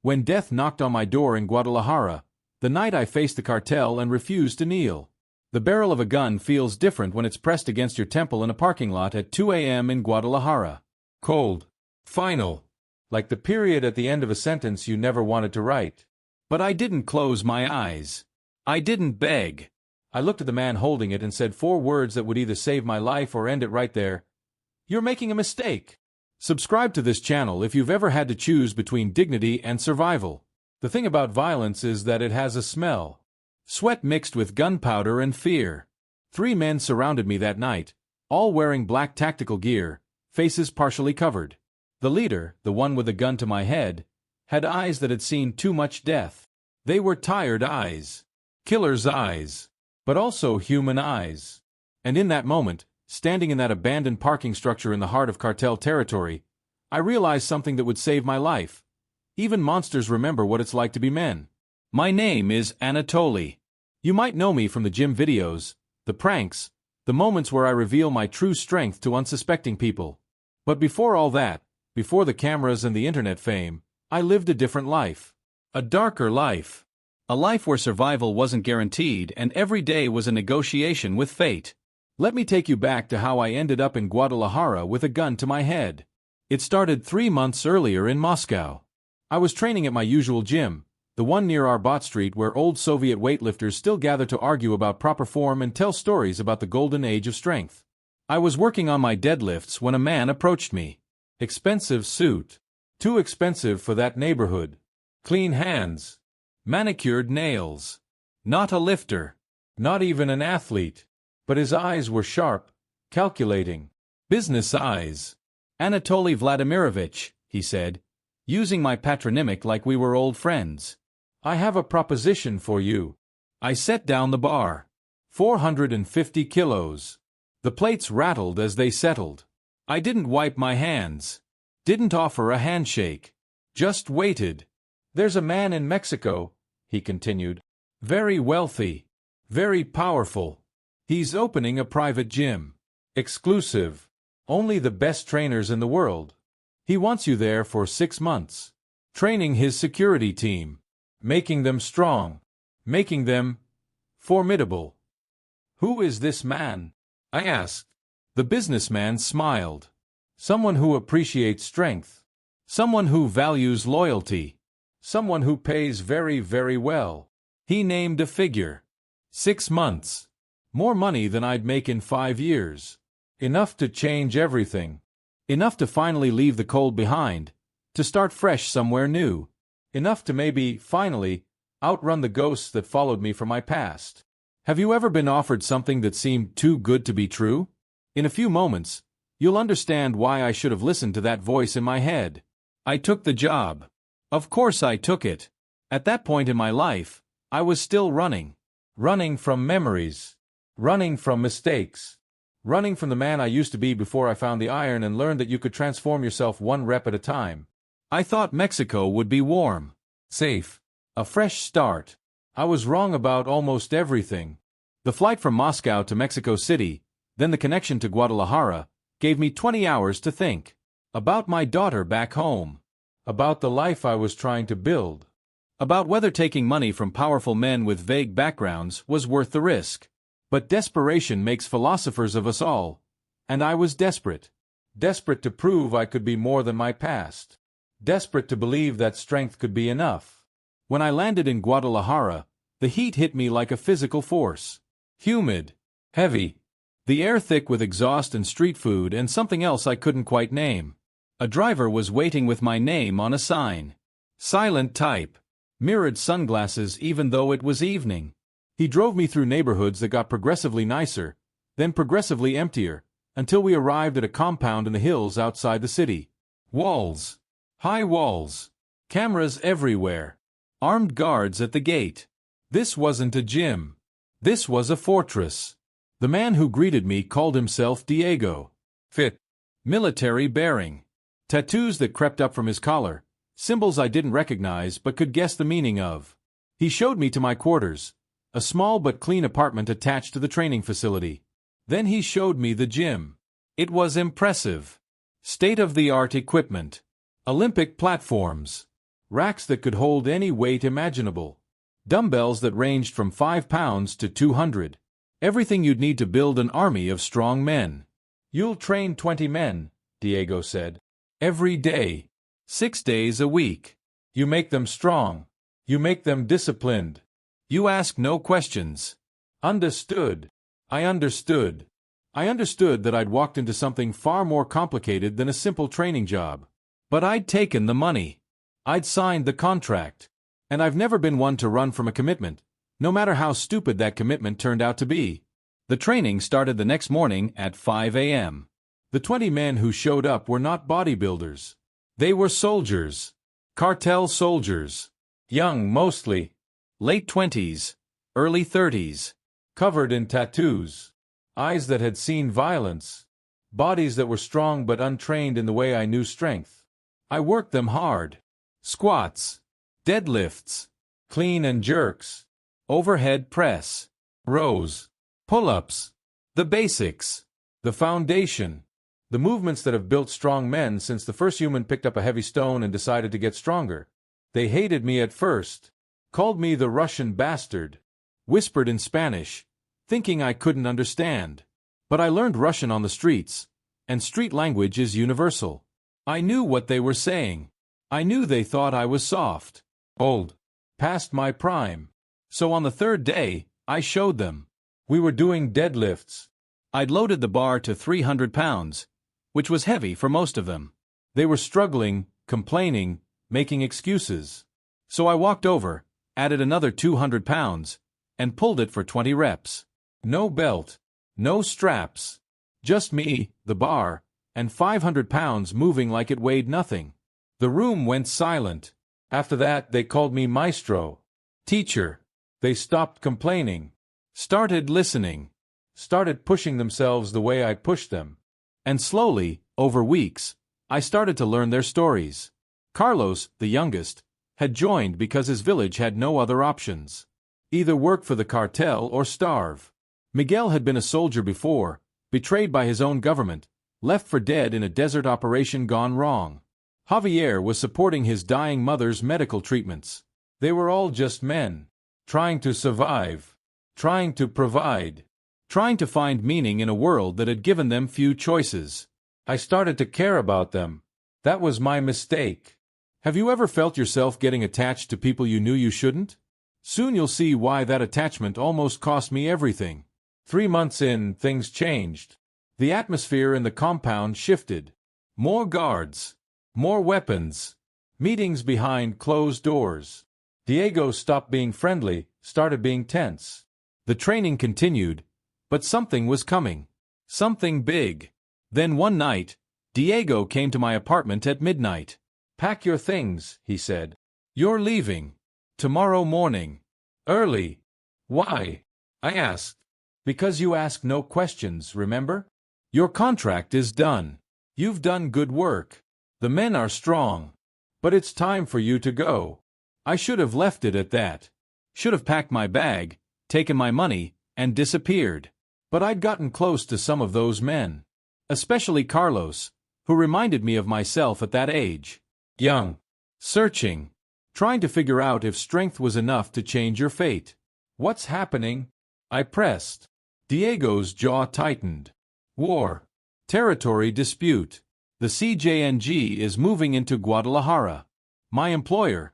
When death knocked on my door in Guadalajara, the night I faced the cartel and refused to kneel. The barrel of a gun feels different when it's pressed against your temple in a parking lot at 2 a.m. in Guadalajara. Cold. Final. Like the period at the end of a sentence you never wanted to write. But I didn't close my eyes. I didn't beg. I looked at the man holding it and said 4 words that would either save my life or end it right there. You're making a mistake. Subscribe to this channel if you've ever had to choose between dignity and survival. The thing about violence is that it has a smell. Sweat mixed with gunpowder and fear. 3 men surrounded me that night, all wearing black tactical gear, faces partially covered. The leader, the one with a gun to my head, had eyes that had seen too much death. They were tired eyes. Killer's eyes. But also human eyes. And in that moment, standing in that abandoned parking structure in the heart of cartel territory, I realized something that would save my life. Even monsters remember what it's like to be men. My name is Anatoly. You might know me from the gym videos, the pranks, the moments where I reveal my true strength to unsuspecting people. But before all that, before the cameras and the internet fame, I lived a different life. A darker life. A life where survival wasn't guaranteed and every day was a negotiation with fate. Let me take you back to how I ended up in Guadalajara with a gun to my head. It started 3 months earlier in Moscow. I was training at my usual gym, the one near Arbat Street where old Soviet weightlifters still gather to argue about proper form and tell stories about the golden age of strength. I was working on my deadlifts when a man approached me. Expensive suit. Too expensive for that neighborhood. Clean hands. Manicured nails. Not a lifter. Not even an athlete. But his eyes were sharp, calculating. Business eyes. Anatoly Vladimirovich, he said, using my patronymic like we were old friends. I have a proposition for you. I set down the bar. 450 kilos. The plates rattled as they settled. I didn't wipe my hands. Didn't offer a handshake. Just waited. There's a man in Mexico, he continued. Very wealthy. Very powerful. He's opening a private gym. Exclusive. Only the best trainers in the world. He wants you there for 6 months. Training his security team. Making them strong. Making them formidable. Who is this man? I asked. The businessman smiled. Someone who appreciates strength. Someone who values loyalty. Someone who pays very, very well. He named a figure. 6 months. More money than I'd make in 5 years. Enough to change everything. Enough to finally leave the cold behind. To start fresh somewhere new. Enough to maybe, finally, outrun the ghosts that followed me from my past. Have you ever been offered something that seemed too good to be true? In a few moments, you'll understand why I should have listened to that voice in my head. I took the job. Of course I took it. At that point in my life, I was still running. Running from memories. Running from mistakes. Running from the man I used to be before I found the iron and learned that you could transform yourself 1 rep at a time. I thought Mexico would be warm. Safe. A fresh start. I was wrong about almost everything. The flight from Moscow to Mexico City, then the connection to Guadalajara, gave me 20 hours to think. About my daughter back home. About the life I was trying to build. About whether taking money from powerful men with vague backgrounds was worth the risk. But desperation makes philosophers of us all. And I was desperate. Desperate to prove I could be more than my past. Desperate to believe that strength could be enough. When I landed in Guadalajara, the heat hit me like a physical force. Humid. Heavy. The air thick with exhaust and street food and something else I couldn't quite name. A driver was waiting with my name on a sign. Silent type. Mirrored sunglasses even though it was evening. He drove me through neighborhoods that got progressively nicer, then progressively emptier, until we arrived at a compound in the hills outside the city. Walls. High walls. Cameras everywhere. Armed guards at the gate. This wasn't a gym. This was a fortress. The man who greeted me called himself Diego. Fit. Military bearing. Tattoos that crept up from his collar. Symbols I didn't recognize but could guess the meaning of. He showed me to my quarters. A small but clean apartment attached to the training facility. Then he showed me the gym. It was impressive. State-of-the-art equipment. Olympic platforms. Racks that could hold any weight imaginable. Dumbbells that ranged from 5 pounds to 200. Everything you'd need to build an army of strong men. You'll train 20 men, Diego said. Every day. 6 days a week. You make them strong. You make them disciplined. You ask no questions. Understood. I understood. I understood that I'd walked into something far more complicated than a simple training job. But I'd taken the money. I'd signed the contract. And I've never been one to run from a commitment, no matter how stupid that commitment turned out to be. The training started the next morning at 5 a.m. The 20 men who showed up were not bodybuilders. They were soldiers. Cartel soldiers. Young mostly. Late 20s, early 30s. Covered in tattoos. Eyes that had seen violence. Bodies that were strong but untrained in the way I knew strength. I worked them hard. Squats. Deadlifts. Clean and jerks. Overhead press. Rows. Pull-ups. The basics. The foundation. The movements that have built strong men since the first human picked up a heavy stone and decided to get stronger. They hated me at first. Called me the Russian bastard. Whispered in Spanish, thinking I couldn't understand. But I learned Russian on the streets, and street language is universal. I knew what they were saying. I knew they thought I was soft. Old. Past my prime. So on the third day, I showed them. We were doing deadlifts. I'd loaded the bar to 300 pounds, which was heavy for most of them. They were struggling, complaining, making excuses. So I walked over, added another 200 pounds, and pulled it for 20 reps. No belt, no straps. Just me, the bar, and 500 pounds moving like it weighed nothing. The room went silent. After that, they called me maestro. Teacher. They stopped complaining. Started listening. Started pushing themselves the way I pushed them. And slowly, over weeks, I started to learn their stories. Carlos, the youngest, had joined because his village had no other options. Either work for the cartel or starve. Miguel had been a soldier before, betrayed by his own government, left for dead in a desert operation gone wrong. Javier was supporting his dying mother's medical treatments. They were all just men, trying to survive, trying to provide, trying to find meaning in a world that had given them few choices. I started to care about them. That was my mistake. Have you ever felt yourself getting attached to people you knew you shouldn't? Soon you'll see why that attachment almost cost me everything. 3 months in, things changed. The atmosphere in the compound shifted. More guards. More weapons. Meetings behind closed doors. Diego stopped being friendly, started being tense. The training continued, but something was coming. Something big. Then one night, Diego came to my apartment at midnight. "Pack your things," he said. "You're leaving. Tomorrow morning. Early." "Why?" I asked. "Because you ask no questions, remember? Your contract is done. You've done good work. The men are strong. But it's time for you to go." I should have left it at that. Should have packed my bag, taken my money, and disappeared. But I'd gotten close to some of those men. Especially Carlos, who reminded me of myself at that age. Young. Searching. Trying to figure out if strength was enough to change your fate. "What's happening?" I pressed. Diego's jaw tightened. "War. Territory dispute. The CJNG is moving into Guadalajara. My employer.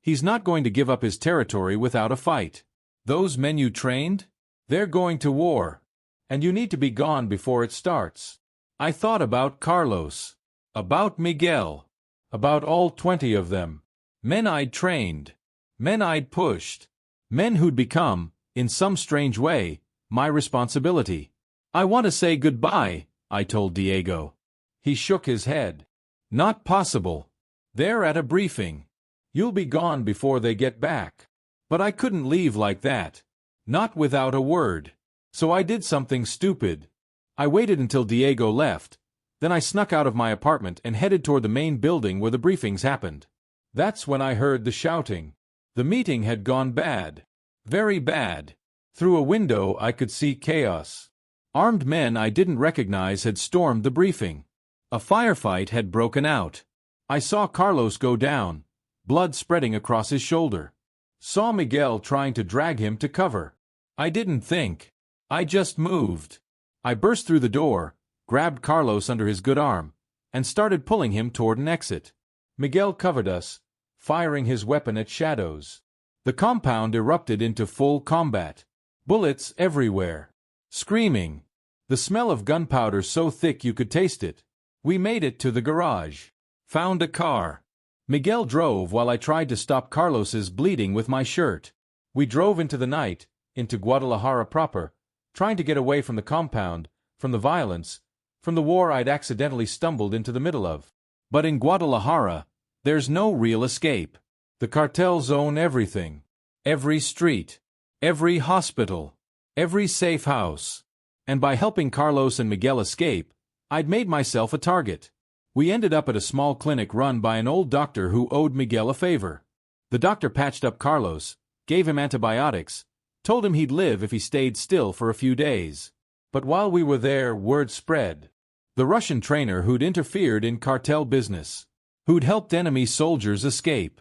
He's not going to give up his territory without a fight. Those men you trained? They're going to war. And you need to be gone before it starts." I thought about Carlos. About Miguel. About all 20 of them. Men I'd trained. Men I'd pushed. Men who'd become, in some strange way, my responsibility. "I want to say goodbye," I told Diego. He shook his head. "Not possible. They're at a briefing. You'll be gone before they get back." But I couldn't leave like that. Not without a word. So I did something stupid. I waited until Diego left. Then I snuck out of my apartment and headed toward the main building where the briefings happened. That's when I heard the shouting. The meeting had gone bad. Very bad. Through a window I could see chaos. Armed men I didn't recognize had stormed the briefing. A firefight had broken out. I saw Carlos go down, blood spreading across his shoulder. Saw Miguel trying to drag him to cover. I didn't think. I just moved. I burst through the door, grabbed Carlos under his good arm, and started pulling him toward an exit. Miguel covered us, firing his weapon at shadows. The compound erupted into full combat. Bullets everywhere. Screaming. The smell of gunpowder so thick you could taste it. We made it to the garage. Found a car. Miguel drove while I tried to stop Carlos's bleeding with my shirt. We drove into the night, into Guadalajara proper, trying to get away from the compound, from the violence, from the war I'd accidentally stumbled into the middle of. But in Guadalajara, there's no real escape. The cartels own everything. Every street. Every hospital. Every safe house. And by helping Carlos and Miguel escape, I'd made myself a target. We ended up at a small clinic run by an old doctor who owed Miguel a favor. The doctor patched up Carlos, gave him antibiotics, told him he'd live if he stayed still for a few days. But while we were there, word spread. The Russian trainer who'd interfered in cartel business, who'd helped enemy soldiers escape,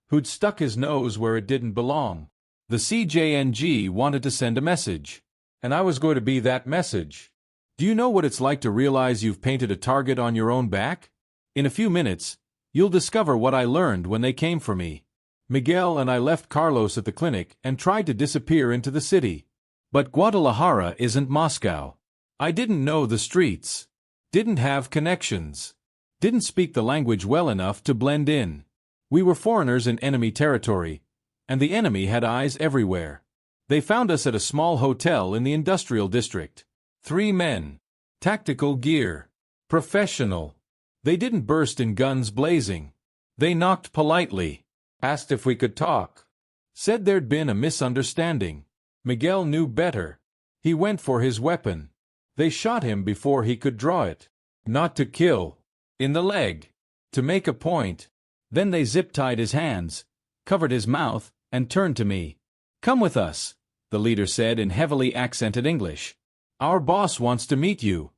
who'd stuck his nose where it didn't belong. The CJNG wanted to send a message, and I was going to be that message. Do you know what it's like to realize you've painted a target on your own back? In a few minutes, you'll discover what I learned when they came for me. Miguel and I left Carlos at the clinic and tried to disappear into the city. But Guadalajara isn't Moscow. I didn't know the streets. Didn't have connections. Didn't speak the language well enough to blend in. We were foreigners in enemy territory, and the enemy had eyes everywhere. They found us at a small hotel in the industrial district. 3 men. Tactical gear. Professional. They didn't burst in guns blazing. They knocked politely. Asked if we could talk. Said there'd been a misunderstanding. Miguel knew better. He went for his weapon. They shot him before he could draw it. Not to kill. In the leg. To make a point. Then they zip-tied his hands, covered his mouth, and turned to me. "Come with us," the leader said in heavily accented English. "Our boss wants to meet you."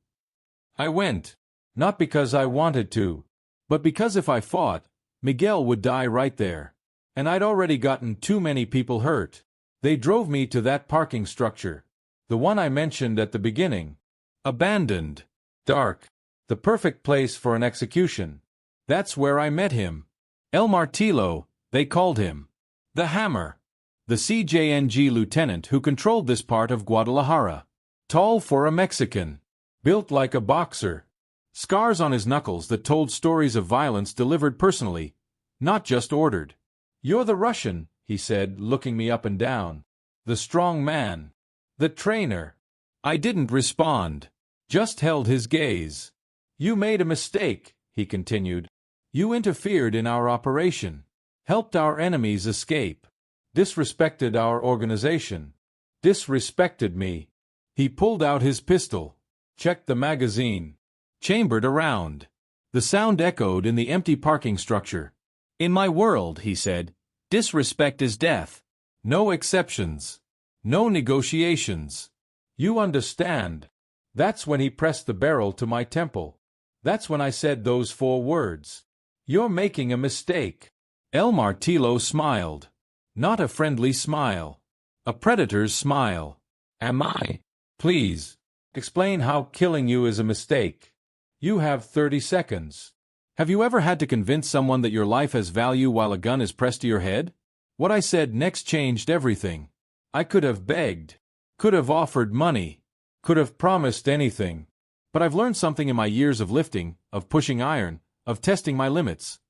I went. Not because I wanted to, but because if I fought, Miguel would die right there. And I'd already gotten too many people hurt. They drove me to that parking structure. The one I mentioned at the beginning. Abandoned. Dark. The perfect place for an execution. That's where I met him. El Martillo, they called him. The Hammer. The CJNG lieutenant who controlled this part of Guadalajara. Tall for a Mexican. Built like a boxer. Scars on his knuckles that told stories of violence delivered personally, not just ordered. "You're the Russian," he said, looking me up and down. "The strong man. The trainer." I didn't respond. Just held his gaze. "You made a mistake," he continued. "You interfered in our operation. Helped our enemies escape. Disrespected our organization. Disrespected me." He pulled out his pistol. Checked the magazine. Chambered around. The sound echoed in the empty parking structure. "In my world," he said, "disrespect is death. No exceptions. No negotiations. You understand?" That's when he pressed the barrel to my temple. That's when I said those 4 words. "You're making a mistake." El Martillo smiled. Not a friendly smile. A predator's smile. "Am I? Please, explain how killing you is a mistake. You have 30 seconds. Have you ever had to convince someone that your life has value while a gun is pressed to your head?" What I said next changed everything. I could have begged. Could have offered money. Could have promised anything. But I've learned something in my years of lifting, of pushing iron, of testing my limits.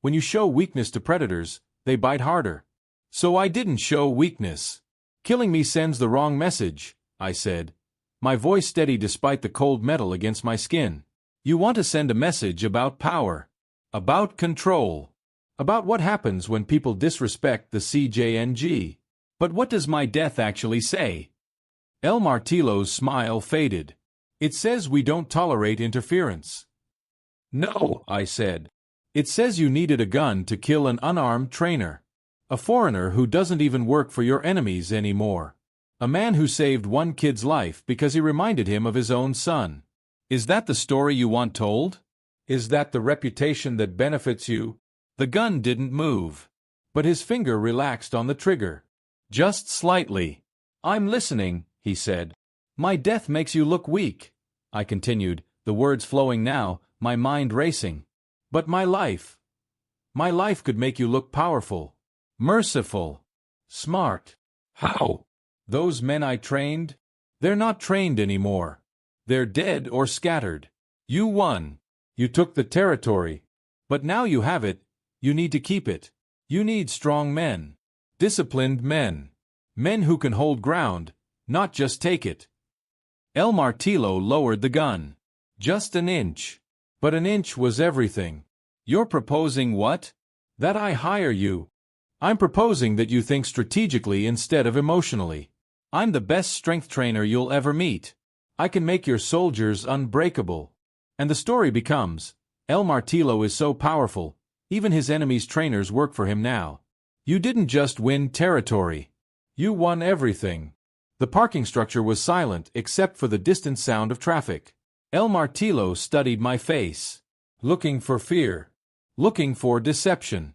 When you show weakness to predators, they bite harder. So I didn't show weakness. "Killing me sends the wrong message," I said, my voice steady despite the cold metal against my skin. "You want to send a message about power. About control. About what happens when people disrespect the CJNG. But what does my death actually say?" El Martillo's smile faded. "It says we don't tolerate interference." "No," I said. "It says you needed a gun to kill an unarmed trainer. A foreigner who doesn't even work for your enemies anymore. A man who saved one kid's life because he reminded him of his own son. Is that the story you want told? Is that the reputation that benefits you? The gun didn't move, but his finger relaxed on the trigger. Just slightly. "I'm listening," he said. "My death makes you look weak," I continued, the words flowing now, my mind racing. "But my life could make you look powerful, merciful, smart." "How?" "Those men I trained? They're not trained anymore. They're dead or scattered. You won. You took the territory. But now you have it, you need to keep it. You need strong men. Disciplined men. Men who can hold ground, not just take it." El Martillo lowered the gun. "Just an inch. But an inch was everything." "You're proposing what?" "That I hire you. I'm proposing that you think strategically instead of emotionally. I'm the best strength trainer you'll ever meet. I can make your soldiers unbreakable." And the story becomes, El Martillo is so powerful, even his enemy's trainers work for him now. You didn't just win territory. You won everything. The parking structure was silent except for the distant sound of traffic. El Martillo studied my face. Looking for fear. Looking for deception.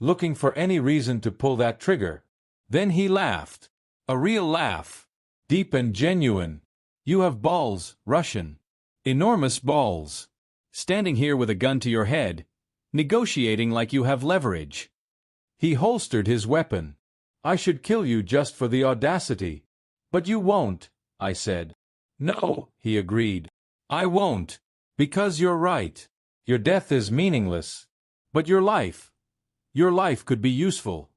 Looking for any reason to pull that trigger. Then he laughed. A real laugh. Deep and genuine. "You have balls, Russian. Enormous balls. Standing here with a gun to your head, negotiating like you have leverage." He holstered his weapon. "I should kill you just for the audacity." "But you won't," I said. "No," he agreed. "I won't. Because you're right. Your death is meaningless. But your life could be useful."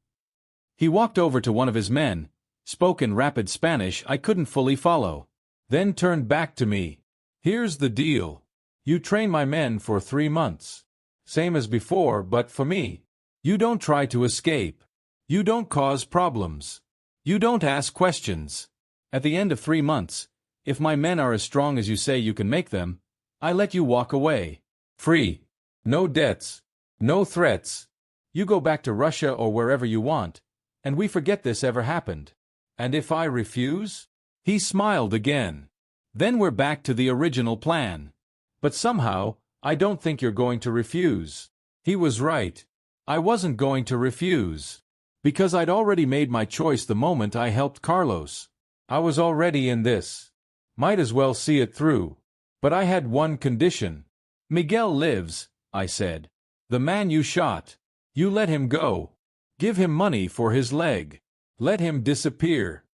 He walked over to one of his men, spoke in rapid Spanish I couldn't fully follow, then turned back to me. "Here's the deal. You train my men for 3 months. Same as before, but for me. You don't try to escape. You don't cause problems. You don't ask questions. At the end of 3 months, if my men are as strong as you say you can make them, I let you walk away. Free. No debts. No threats. You go back to Russia or wherever you want, and we forget this ever happened. And if I refuse?" He smiled again. "Then we're back to the original plan. But somehow, I don't think you're going to refuse." He was right. I wasn't going to refuse. Because I'd already made my choice the moment I helped Carlos. I was already in this. Might as well see it through. But I had one condition. "Miguel lives," I said. "The man you shot. You let him go. Give him money for his leg. Let him disappear.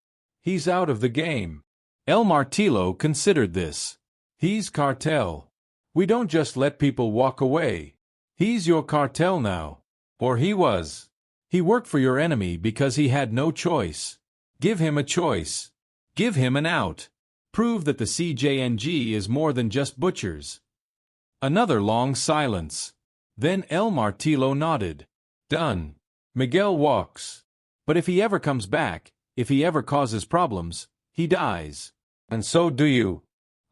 He's out of the game." El Martillo considered this. "He's Cartel. We don't just let people walk away. He's your cartel now. Or he was. He worked for your enemy because he had no choice. Give him a choice. Give him an out. Prove that the CJNG is more than just butchers." Another long silence. Then El Martillo nodded. "Done. Miguel walks. But if he ever comes back, if he ever causes problems, he dies. And so do you.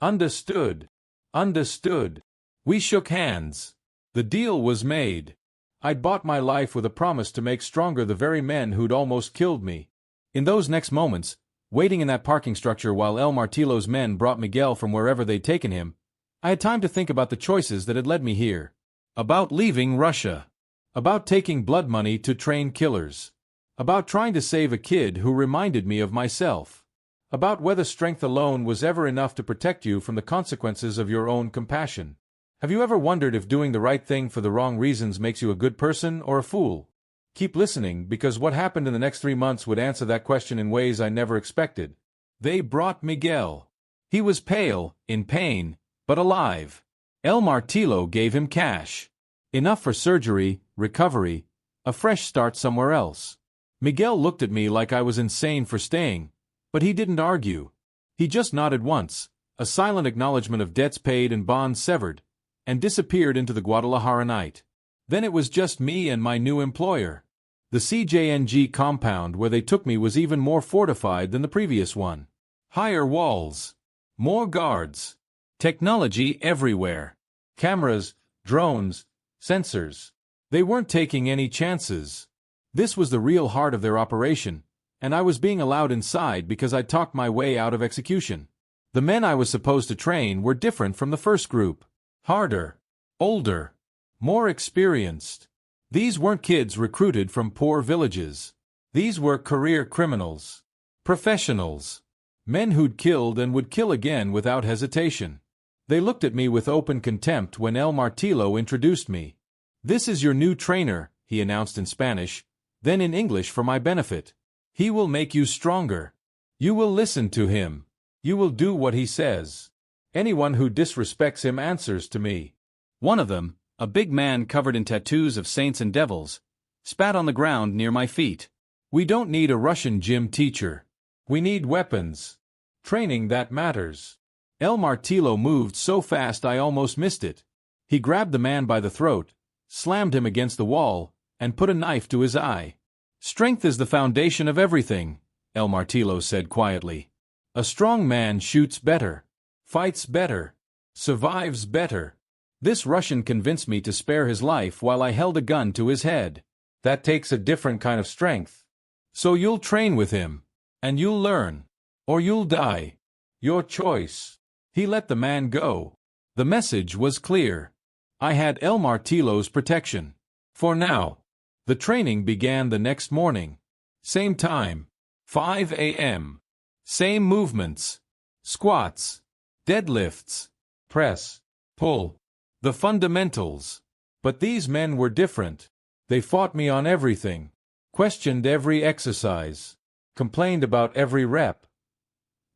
Understood. Understood." We shook hands. The deal was made. I'd bought my life with a promise to make stronger the very men who'd almost killed me. In those next moments, waiting in that parking structure while El Martillo's men brought Miguel from wherever they'd taken him, I had time to think about the choices that had led me here. About leaving Russia. About taking blood money to train killers. About trying to save a kid who reminded me of myself. About whether strength alone was ever enough to protect you from the consequences of your own compassion. Have you ever wondered if doing the right thing for the wrong reasons makes you a good person or a fool? Keep listening, because what happened in the next 3 months would answer that question in ways I never expected. They brought Miguel. He was pale, in pain, but alive. El Martillo gave him cash. Enough for surgery, recovery, a fresh start somewhere else. Miguel looked at me like I was insane for staying, but he didn't argue. He just nodded once, a silent acknowledgement of debts paid and bonds severed, and disappeared into the Guadalajara night. Then it was just me and my new employer. The CJNG compound where they took me was even more fortified than the previous one. Higher walls. More guards. Technology everywhere. Cameras, drones, sensors. They weren't taking any chances. This was the real heart of their operation, and I was being allowed inside because I talked my way out of execution. The men I was supposed to train were different from the first group. Harder. Older. More experienced. These weren't kids recruited from poor villages. These were career criminals. Professionals. Men who'd killed and would kill again without hesitation. They looked at me with open contempt when El Martillo introduced me. "This is your new trainer," he announced in Spanish, then in English for my benefit. "He will make you stronger. You will listen to him. You will do what he says. Anyone who disrespects him answers to me." One of them, a big man covered in tattoos of saints and devils, spat on the ground near my feet. "We don't need a Russian gym teacher. We need weapons. Training that matters." El Martillo moved so fast I almost missed it. He grabbed the man by the throat, slammed him against the wall, and put a knife to his eye. "Strength is the foundation of everything," El Martillo said quietly. "A strong man shoots better, fights better, survives better." This Russian convinced me to spare his life while I held a gun to his head. "That takes a different kind of strength. So you'll train with him, and you'll learn, or you'll die. Your choice." He let the man go. The message was clear. I had El Martillo's protection. For now. The training began the next morning. Same time. 5 a.m. Same movements. Squats. Deadlifts. Press. Pull. The fundamentals. But these men were different. They fought me on everything. Questioned every exercise. Complained about every rep.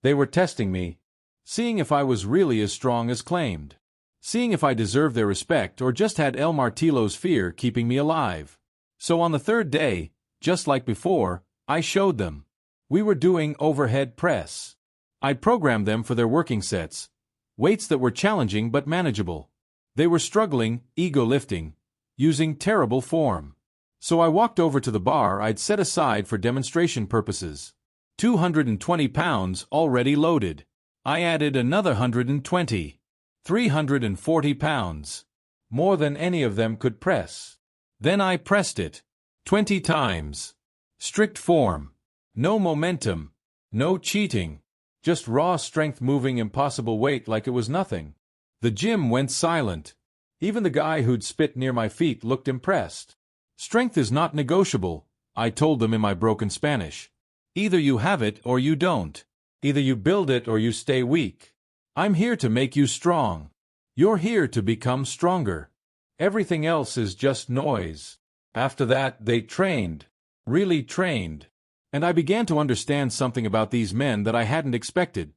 They were testing me. Seeing if I was really as strong as claimed. Seeing if I deserved their respect or just had El Martillo's fear keeping me alive. So on the third day, just like before, I showed them. We were doing overhead press. I programmed them for their working sets. Weights that were challenging but manageable. They were struggling, ego lifting, using terrible form. So I walked over to the bar I'd set aside for demonstration purposes. 220 pounds already loaded. I added another 120. 340 pounds. More than any of them could press. Then I pressed it. 20 times. Strict form. No momentum. No cheating. Just raw strength moving impossible weight like it was nothing. The gym went silent. Even the guy who'd spit near my feet looked impressed. "Strength is not negotiable," I told them in my broken Spanish. "Either you have it or you don't. Either you build it or you stay weak. I'm here to make you strong. You're here to become stronger. Everything else is just noise." After that, they trained. Really trained. And I began to understand something about these men that I hadn't expected.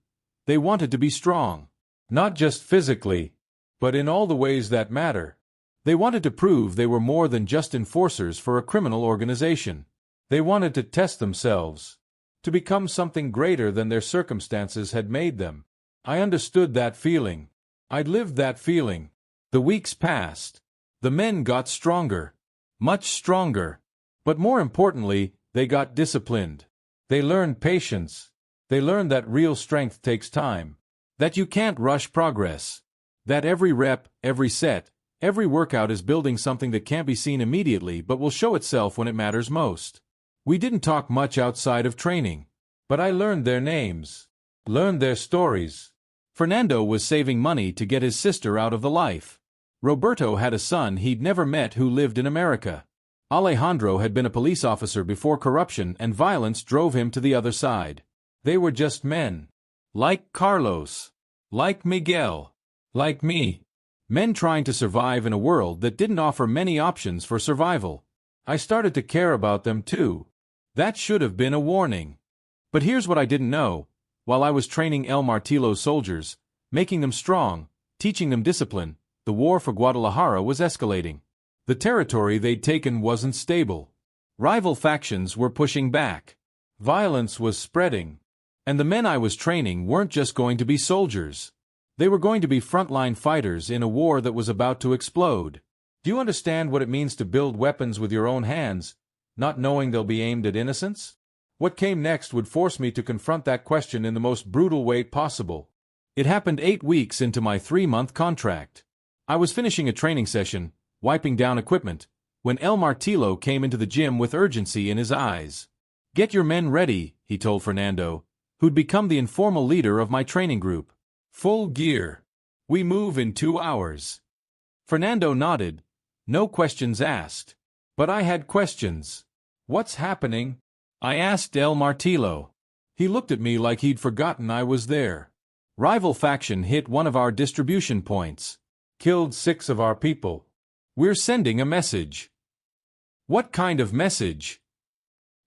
They wanted to be strong. Not just physically, but in all the ways that matter. They wanted to prove they were more than just enforcers for a criminal organization. They wanted to test themselves. To become something greater than their circumstances had made them. I understood that feeling. I'd lived that feeling. The weeks passed. The men got stronger. Much stronger. But more importantly, they got disciplined. They learned patience. They learned that real strength takes time. That you can't rush progress. That every rep, every set, every workout is building something that can't be seen immediately but will show itself when it matters most. We didn't talk much outside of training. But I learned their names. Learned their stories. Fernando was saving money to get his sister out of the life. Roberto had a son he'd never met who lived in America. Alejandro had been a police officer before corruption and violence drove him to the other side. They were just men. Like Carlos. Like Miguel. Like me. Men trying to survive in a world that didn't offer many options for survival. I started to care about them too. That should have been a warning. But here's what I didn't know. While I was training El Martillo's soldiers, making them strong, teaching them discipline, the war for Guadalajara was escalating. The territory they'd taken wasn't stable. Rival factions were pushing back. Violence was spreading. And the men I was training weren't just going to be soldiers. They were going to be frontline fighters in a war that was about to explode. Do you understand what it means to build weapons with your own hands, not knowing they'll be aimed at innocents? What came next would force me to confront that question in the most brutal way possible. It happened 8 weeks into my 3-month contract. I was finishing a training session, wiping down equipment, when El Martillo came into the gym with urgency in his eyes. "Get your men ready," he told Fernando, who'd become the informal leader of my training group. "Full gear. We move in 2 hours." Fernando nodded. No questions asked. But I had questions. What's happening? I asked El Martillo. He looked at me like he'd forgotten I was there. Rival faction hit one of our distribution points. Killed 6 of our people. We're sending a message. What kind of message?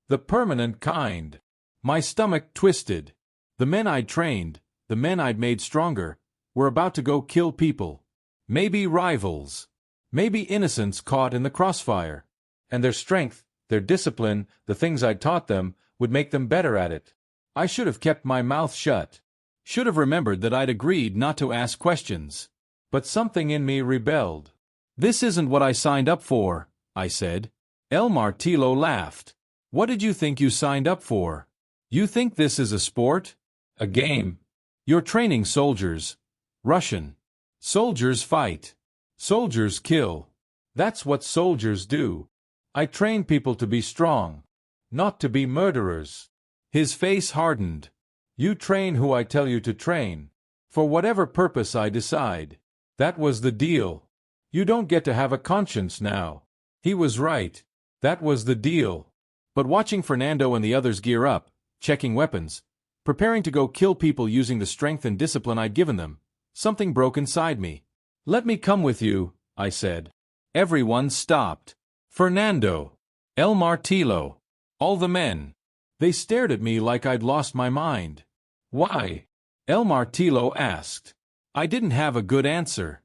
The permanent kind. My stomach twisted. The men I'd trained, the men I'd made stronger, were about to go kill people. Maybe rivals. Maybe innocents caught in the crossfire. And their strength, their discipline, the things I'd taught them, would make them better at it. I should have kept my mouth shut. Should have remembered that I'd agreed not to ask questions. But something in me rebelled. This isn't what I signed up for, I said. El Martillo laughed. What did you think you signed up for? You think this is a sport? A game? You're training soldiers. Russian. Soldiers fight. Soldiers kill. That's what soldiers do. I train people to be strong, not to be murderers. His face hardened. You train who I tell you to train, for whatever purpose I decide. That was the deal. You don't get to have a conscience now. He was right. That was the deal. But watching Fernando and the others gear up, checking weapons, preparing to go kill people using the strength and discipline I'd given them, something broke inside me. Let me come with you, I said. Everyone stopped. Fernando. El Martillo. All the men. They stared at me like I'd lost my mind. Why? El Martillo asked. I didn't have a good answer.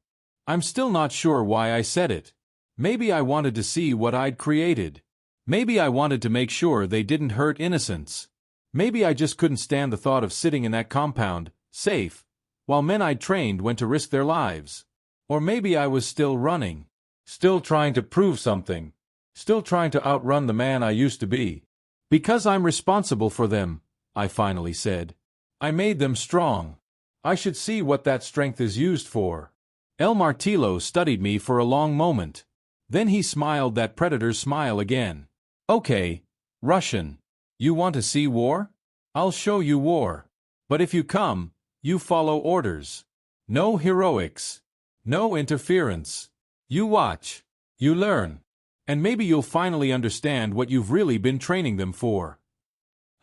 I'm still not sure why I said it. Maybe I wanted to see what I'd created. Maybe I wanted to make sure they didn't hurt innocents. Maybe I just couldn't stand the thought of sitting in that compound, safe, while men I'd trained went to risk their lives. Or maybe I was still running. Still trying to prove something. Still trying to outrun the man I used to be. Because I'm responsible for them, I finally said. I made them strong. I should see what that strength is used for. El Martillo studied me for a long moment. Then he smiled that predator's smile again. Okay, Russian. You want to see war? I'll show you war. But if you come, you follow orders. No heroics. No interference. You watch. You learn. And maybe you'll finally understand what you've really been training them for.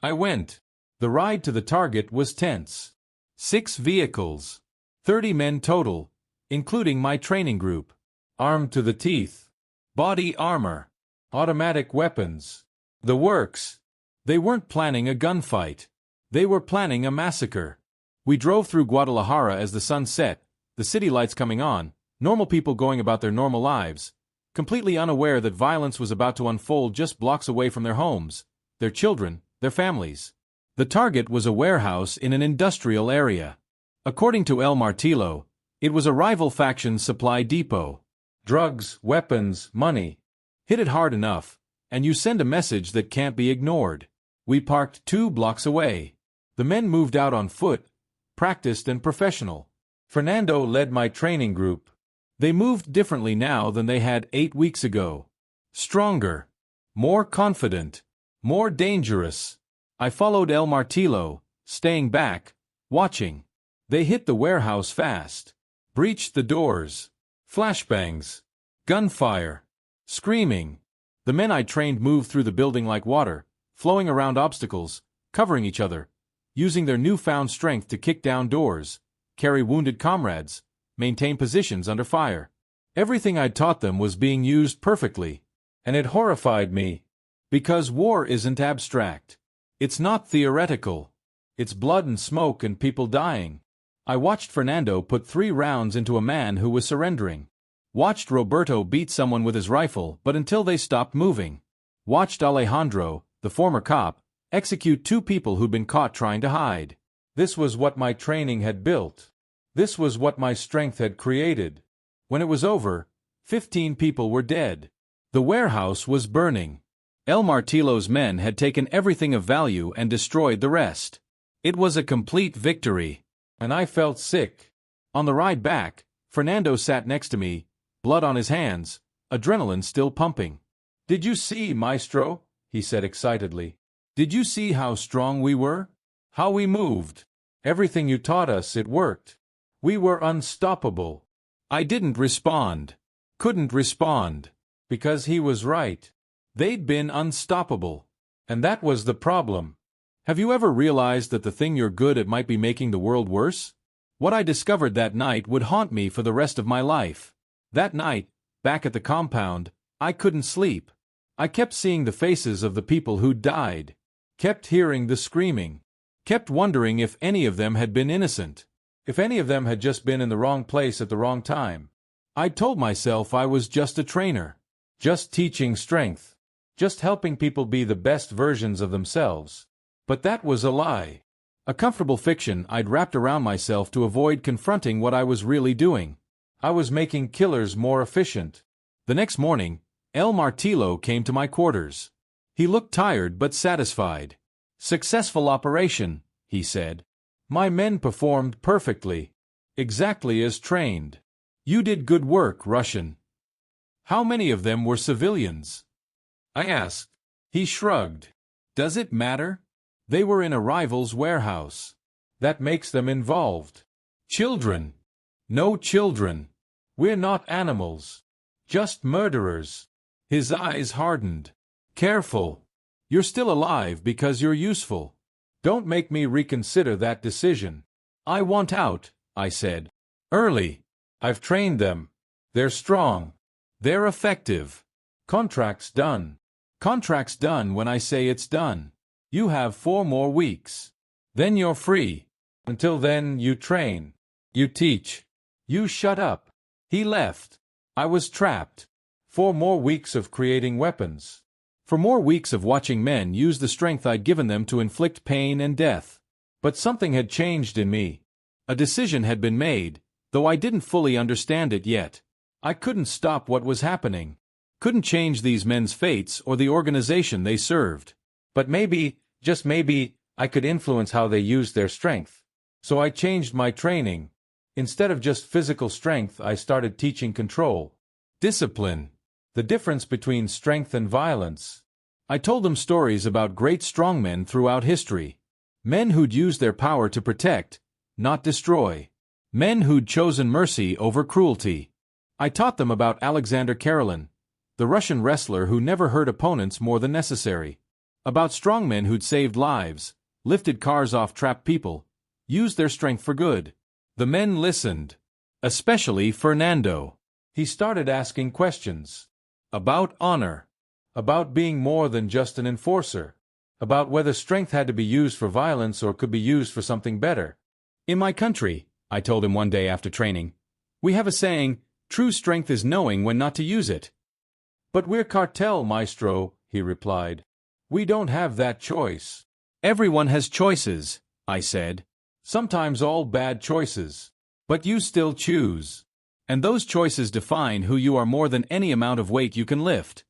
I went. The ride to the target was tense. 6 vehicles. 30 men total, including my training group. Armed to the teeth. Body armor. Automatic weapons. The works. They weren't planning a gunfight. They were planning a massacre. We drove through Guadalajara as the sun set, the city lights coming on, normal people going about their normal lives, completely unaware that violence was about to unfold just blocks away from their homes, their children, their families. The target was a warehouse in an industrial area. According to El Martillo, it was a rival faction's supply depot. Drugs, weapons, money. Hit it hard enough, and you send a message that can't be ignored. We parked 2 blocks away. The men moved out on foot, practiced and professional. Fernando led my training group. They moved differently now than they had 8 weeks ago. Stronger. More confident. More dangerous. I followed El Martillo, staying back, watching. They hit the warehouse fast. Breached the doors. Flashbangs. Gunfire. Screaming. The men I trained moved through the building like water, flowing around obstacles, covering each other, using their newfound strength to kick down doors, carry wounded comrades, maintain positions under fire. Everything I'd taught them was being used perfectly, and it horrified me. Because war isn't abstract. It's not theoretical. It's blood and smoke and people dying. I watched Fernando put 3 rounds into a man who was surrendering. Watched Roberto beat someone with his rifle, but until they stopped moving. Watched Alejandro, the former cop, execute 2 people who'd been caught trying to hide. This was what my training had built. This was what my strength had created. When it was over, 15 people were dead. The warehouse was burning. El Martillo's men had taken everything of value and destroyed the rest. It was a complete victory. And I felt sick. On the ride back, Fernando sat next to me, blood on his hands, adrenaline still pumping. "Did you see, Maestro?" he said excitedly. "Did you see how strong we were? How we moved? Everything you taught us, it worked. We were unstoppable." I didn't respond. Couldn't respond. Because he was right. They'd been unstoppable. And that was the problem. Have you ever realized that the thing you're good at might be making the world worse? What I discovered that night would haunt me for the rest of my life. That night, back at the compound, I couldn't sleep. I kept seeing the faces of the people who'd died. Kept hearing the screaming. Kept wondering if any of them had been innocent. If any of them had just been in the wrong place at the wrong time. I told myself I was just a trainer. Just teaching strength. Just helping people be the best versions of themselves. But that was a lie. A comfortable fiction I'd wrapped around myself to avoid confronting what I was really doing. I was making killers more efficient. The next morning, El Martillo came to my quarters. He looked tired but satisfied. "Successful operation," he said. "My men performed perfectly. Exactly as trained. You did good work, Russian." "How many of them were civilians?" I asked. He shrugged. "Does it matter? They were in a rival's warehouse. That makes them involved. Children. No children. We're not animals. Just murderers." His eyes hardened. "Careful. You're still alive because you're useful. Don't make me reconsider that decision." "I want out," I said. "Early. I've trained them. They're strong. They're effective. Contract's done. Contract's done when I say it's done. You have 4 more weeks. Then you're free. Until then, you train. You teach. You shut up." He left. I was trapped. 4 more weeks of creating weapons. 4 more weeks of watching men use the strength I'd given them to inflict pain and death. But something had changed in me. A decision had been made, though I didn't fully understand it yet. I couldn't stop what was happening. Couldn't change these men's fates or the organization they served. But maybe, just maybe, I could influence how they used their strength. So I changed my training. Instead of just physical strength, I started teaching control. Discipline. The difference between strength and violence. I told them stories about great strongmen throughout history. Men who'd used their power to protect, not destroy. Men who'd chosen mercy over cruelty. I taught them about Alexander Karelin, the Russian wrestler who never hurt opponents more than necessary. About strongmen who'd saved lives, lifted cars off trapped people, used their strength for good. The men listened. Especially Fernando. He started asking questions. About honor. About being more than just an enforcer. About whether strength had to be used for violence or could be used for something better. "In my country," I told him one day after training, "we have a saying, true strength is knowing when not to use it." "But we're cartel, maestro," he replied. "We don't have that choice." "Everyone has choices," I said. "Sometimes all bad choices. But you still choose. And those choices define who you are more than any amount of weight you can lift."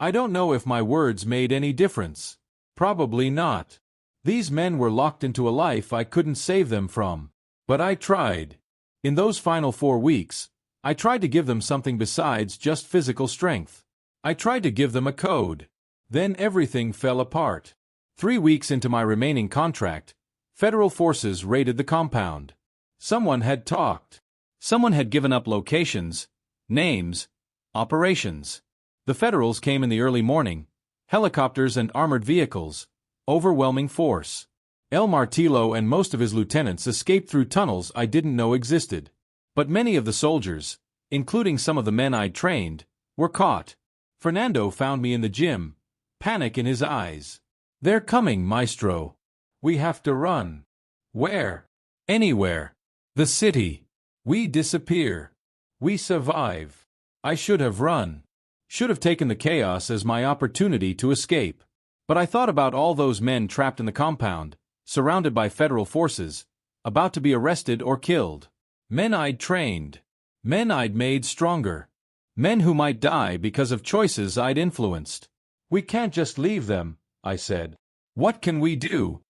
I don't know if my words made any difference. Probably not. These men were locked into a life I couldn't save them from. But I tried. In those final 4 weeks, I tried to give them something besides just physical strength. I tried to give them a code. Then everything fell apart. 3 weeks into my remaining contract, federal forces raided the compound. Someone had talked. Someone had given up locations, names, operations. The Federals came in the early morning, helicopters and armored vehicles, overwhelming force. El Martillo and most of his lieutenants escaped through tunnels I didn't know existed. But many of the soldiers, including some of the men I'd trained, were caught. Fernando found me in the gym, panic in his eyes. "They're coming, maestro. We have to run." "Where?" "Anywhere. The city. We disappear. We survive." I should have run. Should have taken the chaos as my opportunity to escape. But I thought about all those men trapped in the compound, surrounded by federal forces, about to be arrested or killed. Men I'd trained. Men I'd made stronger. Men who might die because of choices I'd influenced. "We can't just leave them," I said. "What can we do?"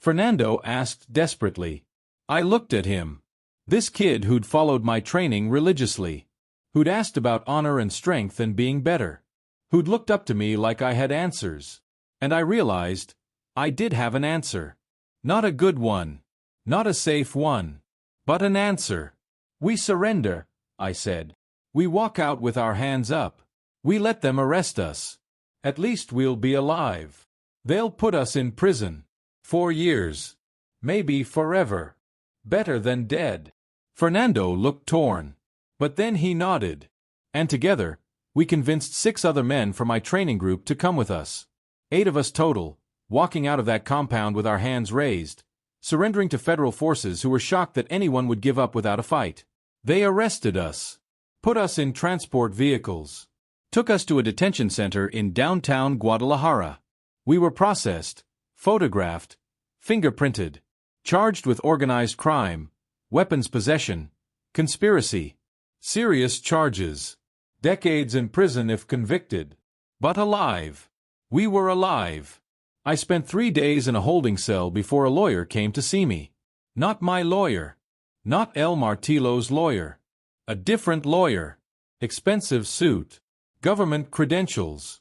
Fernando asked desperately. I looked at him. This kid who'd followed my training religiously. Who'd asked about honor and strength and being better. Who'd looked up to me like I had answers. And I realized, I did have an answer. Not a good one. Not a safe one. But an answer. "We surrender," I said. "We walk out with our hands up. We let them arrest us. At least we'll be alive. They'll put us in prison. 4 years. Maybe forever. Better than dead. Fernando looked torn. But then he nodded. And together, we convinced 6 other men from my training group to come with us. 8 of us total, walking out of that compound with our hands raised, surrendering to federal forces who were shocked that anyone would give up without a fight. They arrested us. Put us in transport vehicles. Took us to a detention center in downtown Guadalajara. We were processed, photographed, fingerprinted, charged with organized crime, weapons possession, conspiracy. Serious charges. Decades in prison if convicted. But alive. We were alive. I spent 3 days in a holding cell before a lawyer came to see me. Not my lawyer. Not El Martillo's lawyer. A different lawyer. Expensive suit. Government credentials.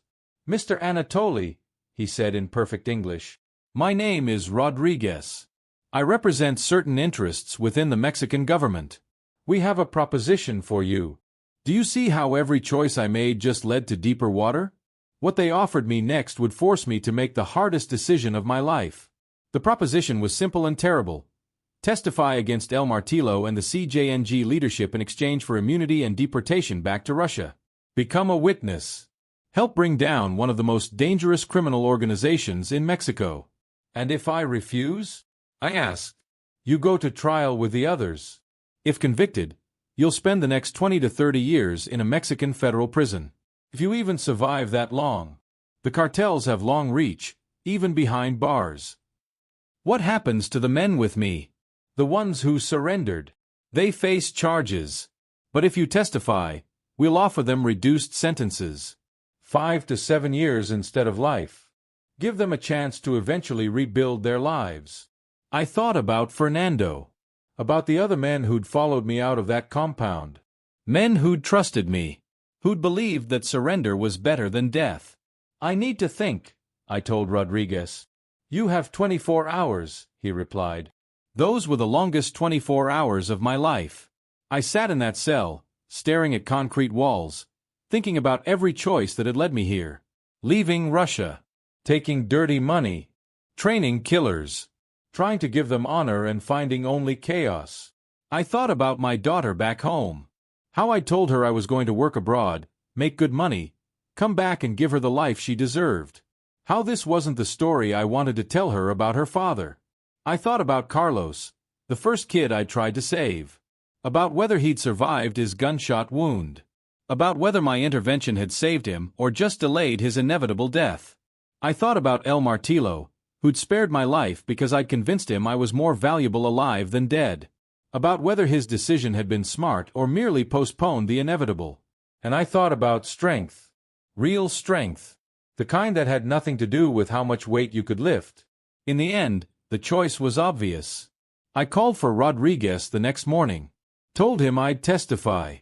Mr. Anatoly, he said in perfect English. My name is Rodriguez. I represent certain interests within the Mexican government. We have a proposition for you. Do you see how every choice I made just led to deeper water? What they offered me next would force me to make the hardest decision of my life. The proposition was simple and terrible. Testify against El Martillo and the CJNG leadership in exchange for immunity and deportation back to Russia. Become a witness. Help bring down one of the most dangerous criminal organizations in Mexico. And if I refuse? I asked. You go to trial with the others. If convicted, you'll spend the next 20 to 30 years in a Mexican federal prison. If you even survive that long. The cartels have long reach, even behind bars. What happens to the men with me? The ones who surrendered. They face charges. But if you testify, we'll offer them reduced sentences. 5 to 7 years instead of life. Give them a chance to eventually rebuild their lives. I thought about Fernando. About the other men who'd followed me out of that compound. Men who'd trusted me. Who'd believed that surrender was better than death. I need to think, I told Rodriguez. You have 24 hours, he replied. Those were the longest 24 hours of my life. I sat in that cell, staring at concrete walls, thinking about every choice that had led me here. Leaving Russia. Taking dirty money. Training killers. Trying to give them honor and finding only chaos. I thought about my daughter back home. How I told her I was going to work abroad, make good money, come back and give her the life she deserved. How this wasn't the story I wanted to tell her about her father. I thought about Carlos, the first kid I tried to save. About whether he'd survived his gunshot wound. About whether my intervention had saved him or just delayed his inevitable death. I thought about El Martillo, who'd spared my life because I'd convinced him I was more valuable alive than dead. About whether his decision had been smart or merely postponed the inevitable. And I thought about strength. Real strength. The kind that had nothing to do with how much weight you could lift. In the end, the choice was obvious. I called for Rodriguez the next morning. Told him I'd testify.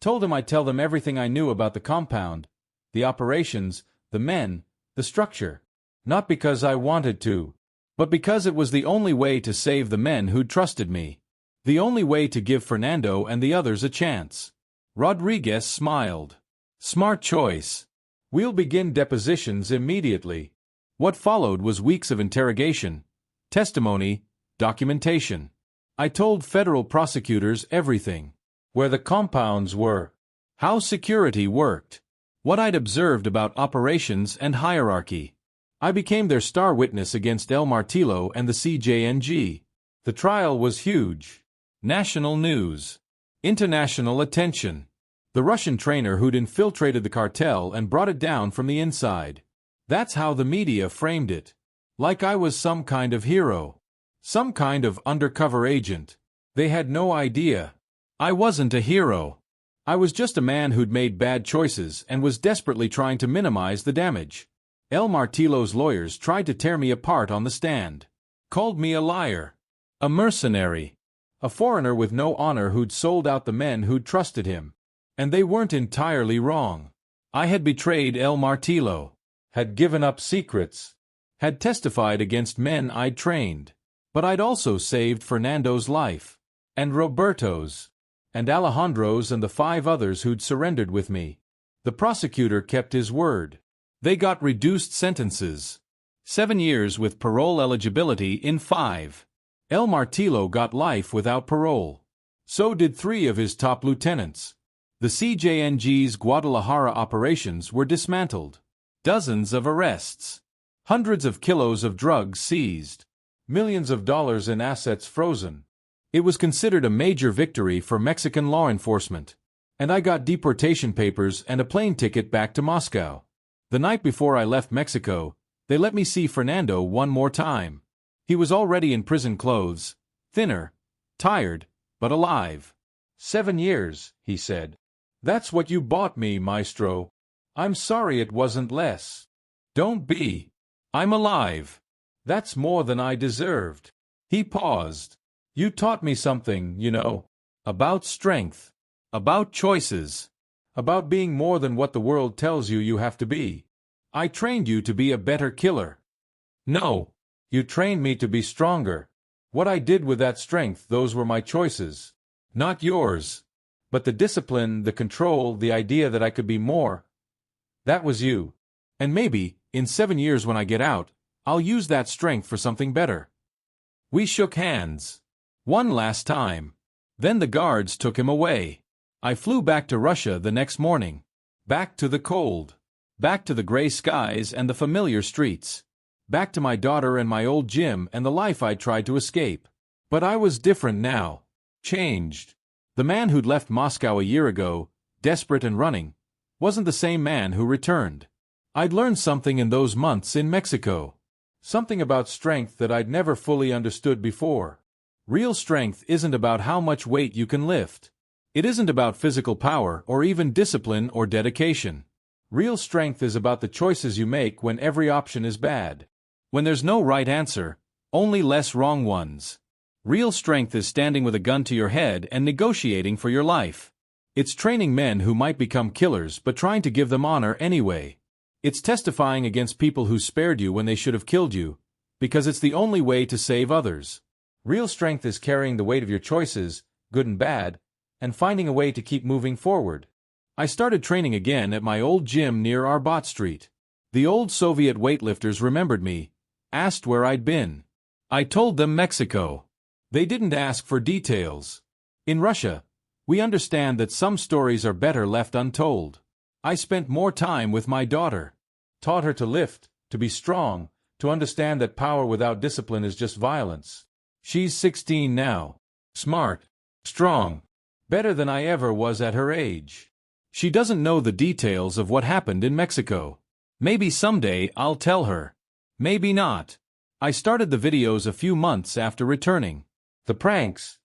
Told him I'd tell them everything I knew about the compound, the operations, the men, the structure. Not because I wanted to, but because it was the only way to save the men who'd trusted me. The only way to give Fernando and the others a chance. Rodriguez smiled. Smart choice. We'll begin depositions immediately. What followed was weeks of interrogation, testimony, documentation. I told federal prosecutors everything. Where the compounds were. How security worked. What I'd observed about operations and hierarchy. I became their star witness against El Martillo and the CJNG. The trial was huge. National news. International attention. The Russian trainer who'd infiltrated the cartel and brought it down from the inside. That's how the media framed it. Like I was some kind of hero. Some kind of undercover agent. They had no idea. I wasn't a hero. I was just a man who'd made bad choices and was desperately trying to minimize the damage. El Martillo's lawyers tried to tear me apart on the stand. Called me a liar. A mercenary. A foreigner with no honor who'd sold out the men who'd trusted him. And they weren't entirely wrong. I had betrayed El Martillo. Had given up secrets. Had testified against men I'd trained. But I'd also saved Fernando's life. And Roberto's. And Alejandro's and the 5 others who'd surrendered with me. The prosecutor kept his word. They got reduced sentences. 7 years with parole eligibility in 5. El Martillo got life without parole. So did 3 of his top lieutenants. The CJNG's Guadalajara operations were dismantled. Dozens of arrests. Hundreds of kilos of drugs seized. Millions of dollars in assets frozen. It was considered a major victory for Mexican law enforcement. And I got deportation papers and a plane ticket back to Moscow. The night before I left Mexico, they let me see Fernando one more time. He was already in prison clothes, thinner, tired, but alive. 7 years, he said. That's what you bought me, maestro. I'm sorry it wasn't less. Don't be. I'm alive. That's more than I deserved. He paused. You taught me something, you know. About strength. About choices. About being more than what the world tells you you have to be. I trained you to be a better killer. No. You trained me to be stronger. What I did with that strength, those were my choices. Not yours. But the discipline, the control, the idea that I could be more. That was you. And maybe, in 7 years when I get out, I'll use that strength for something better. We shook hands. One last time. Then the guards took him away. I flew back to Russia the next morning. Back to the cold. Back to the gray skies and the familiar streets. Back to my daughter and my old gym and the life I'd tried to escape. But I was different now. Changed. The man who'd left Moscow a year ago, desperate and running, wasn't the same man who returned. I'd learned something in those months in Mexico. Something about strength that I'd never fully understood before. Real strength isn't about how much weight you can lift. It isn't about physical power or even discipline or dedication. Real strength is about the choices you make when every option is bad. When there's no right answer, only less wrong ones. Real strength is standing with a gun to your head and negotiating for your life. It's training men who might become killers but trying to give them honor anyway. It's testifying against people who spared you when they should have killed you, because it's the only way to save others. Real strength is carrying the weight of your choices, good and bad, and finding a way to keep moving forward. I started training again at my old gym near Arbat Street. The old Soviet weightlifters remembered me, asked where I'd been. I told them Mexico. They didn't ask for details. In Russia, we understand that some stories are better left untold. I spent more time with my daughter. Taught her to lift, to be strong, to understand that power without discipline is just violence. She's 16 now. Smart. Strong. Better than I ever was at her age. She doesn't know the details of what happened in Mexico. Maybe someday I'll tell her. Maybe not. I started the videos a few months after returning. The pranks.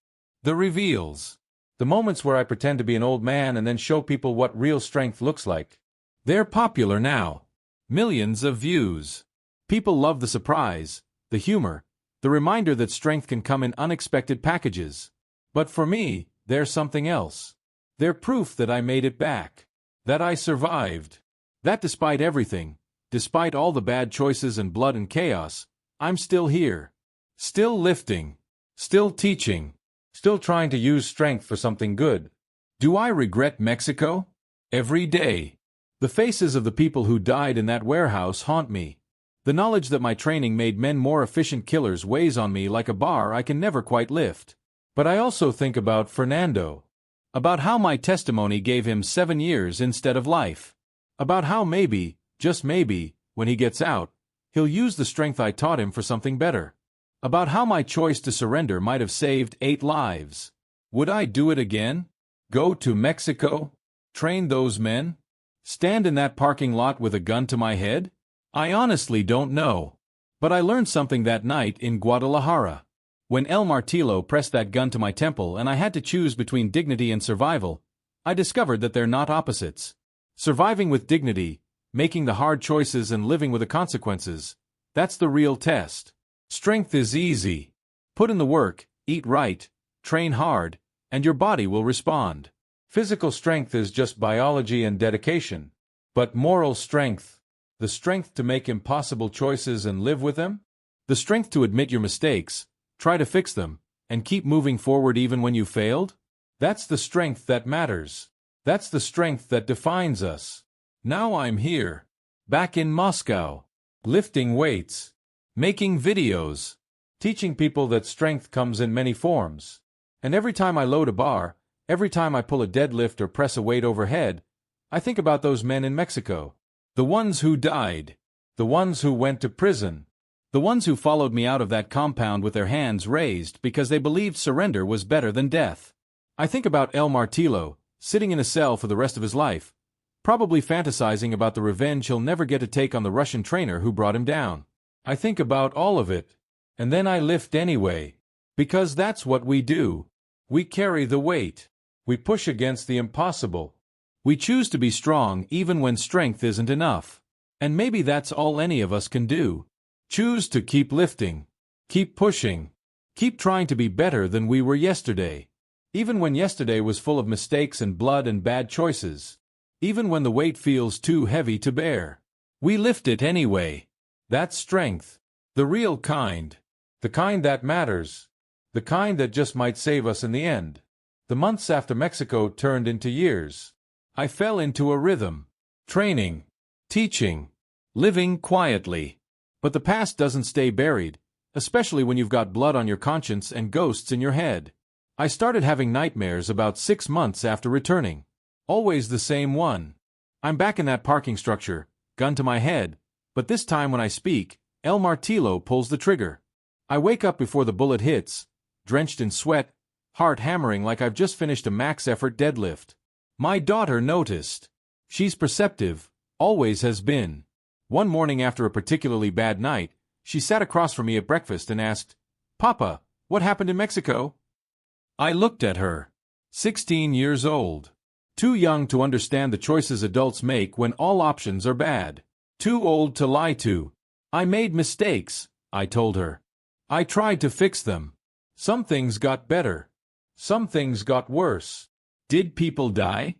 The reveals. The moments where I pretend to be an old man and then show people what real strength looks like. They're popular now. Millions of views. People love the surprise, the humor, the reminder that strength can come in unexpected packages. But for me, they're something else. They're proof that I made it back. That I survived. That despite everything, despite all the bad choices and blood and chaos, I'm still here. Still lifting. Still teaching. Still trying to use strength for something good. Do I regret Mexico? Every day. The faces of the people who died in that warehouse haunt me. The knowledge that my training made men more efficient killers weighs on me like a bar I can never quite lift. But I also think about Fernando. About how my testimony gave him 7 years instead of life. About how maybe, just maybe, when he gets out, he'll use the strength I taught him for something better. About how my choice to surrender might have saved 8 lives. Would I do it again? Go to Mexico? Train those men? Stand in that parking lot with a gun to my head? I honestly don't know. But I learned something that night in Guadalajara. When El Martillo pressed that gun to my temple and I had to choose between dignity and survival, I discovered that they're not opposites. Surviving with dignity, making the hard choices and living with the consequences, that's the real test. Strength is easy. Put in the work, eat right, train hard, and your body will respond. Physical strength is just biology and dedication. But moral strength, the strength to make impossible choices and live with them? The strength to admit your mistakes, try to fix them, and keep moving forward even when you failed? That's the strength that matters. That's the strength that defines us. Now I'm here, back in Moscow, lifting weights, making videos, teaching people that strength comes in many forms. And every time I load a bar, every time I pull a deadlift or press a weight overhead, I think about those men in Mexico. The ones who died. The ones who went to prison. The ones who followed me out of that compound with their hands raised because they believed surrender was better than death. I think about El Martillo, sitting in a cell for the rest of his life, probably fantasizing about the revenge he'll never get to take on the Russian trainer who brought him down. I think about all of it. And then I lift anyway. Because that's what we do. We carry the weight. We push against the impossible. We choose to be strong even when strength isn't enough. And maybe that's all any of us can do. Choose to keep lifting. Keep pushing. Keep trying to be better than we were yesterday. Even when yesterday was full of mistakes and blood and bad choices. Even when the weight feels too heavy to bear. We lift it anyway. That's strength. The real kind. The kind that matters. The kind that just might save us in the end. The months after Mexico turned into years. I fell into a rhythm. Training. Teaching. Living quietly. But the past doesn't stay buried, especially when you've got blood on your conscience and ghosts in your head. I started having nightmares about 6 months after returning. Always the same one. I'm back in that parking structure, gun to my head, but this time when I speak, El Martillo pulls the trigger. I wake up before the bullet hits, drenched in sweat, heart hammering like I've just finished a max-effort deadlift. My daughter noticed. She's perceptive, always has been. One morning after a particularly bad night, she sat across from me at breakfast and asked, "Papa, what happened in Mexico?" I looked at her. 16 years old. Too young to understand the choices adults make when all options are bad. Too old to lie to. I made mistakes, I told her. I tried to fix them. Some things got better. Some things got worse. Did people die?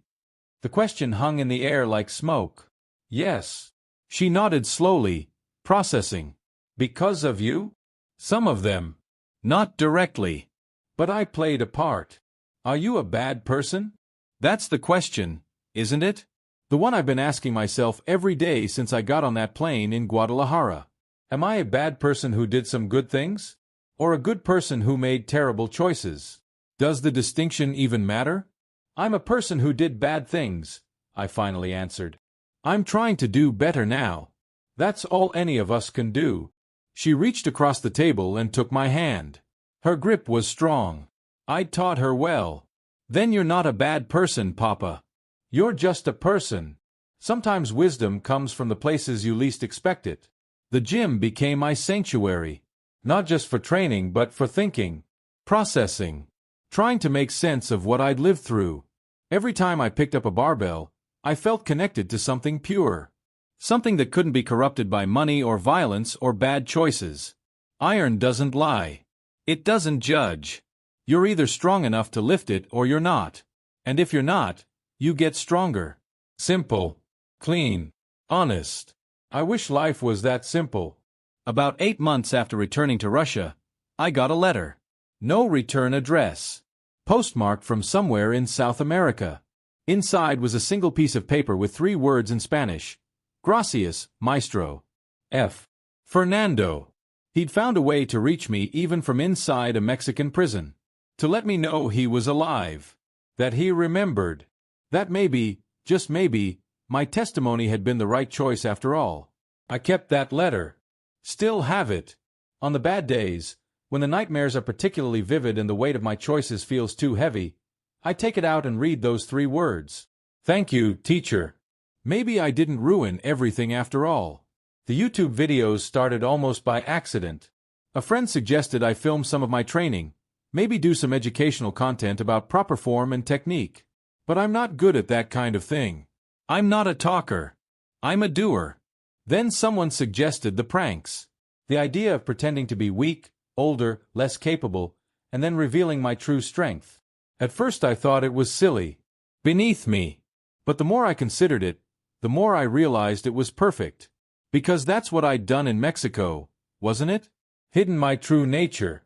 The question hung in the air like smoke. Yes. She nodded slowly, processing. Because of you? Some of them. Not directly. But I played a part. Are you a bad person? That's the question, isn't it? The one I've been asking myself every day since I got on that plane in Guadalajara. Am I a bad person who did some good things? Or a good person who made terrible choices? Does the distinction even matter? I'm a person who did bad things, I finally answered. I'm trying to do better now. That's all any of us can do. She reached across the table and took my hand. Her grip was strong. I'd taught her well. Then you're not a bad person, Papa. You're just a person. Sometimes wisdom comes from the places you least expect it. The gym became my sanctuary. Not just for training but for thinking, processing, trying to make sense of what I'd lived through. Every time I picked up a barbell, I felt connected to something pure. Something that couldn't be corrupted by money or violence or bad choices. Iron doesn't lie. It doesn't judge. You're either strong enough to lift it or you're not. And if you're not, you get stronger. Simple. Clean. Honest. I wish life was that simple. About 8 months after returning to Russia, I got a letter. No return address. Postmarked from somewhere in South America. Inside was a single piece of paper with 3 words in Spanish. Gracias, maestro. F. Fernando. He'd found a way to reach me even from inside a Mexican prison. To let me know he was alive. That he remembered. That maybe, just maybe, my testimony had been the right choice after all. I kept that letter. Still have it. On the bad days, when the nightmares are particularly vivid and the weight of my choices feels too heavy, I take it out and read those 3 words. Thank you, teacher. Maybe I didn't ruin everything after all. The YouTube videos started almost by accident. A friend suggested I film some of my training, maybe do some educational content about proper form and technique. But I'm not good at that kind of thing. I'm not a talker. I'm a doer. Then someone suggested the pranks. The idea of pretending to be weak, older, less capable, and then revealing my true strength. At first I thought it was silly, beneath me. But the more I considered it, the more I realized it was perfect. Because that's what I'd done in Mexico, wasn't it? Hidden my true nature.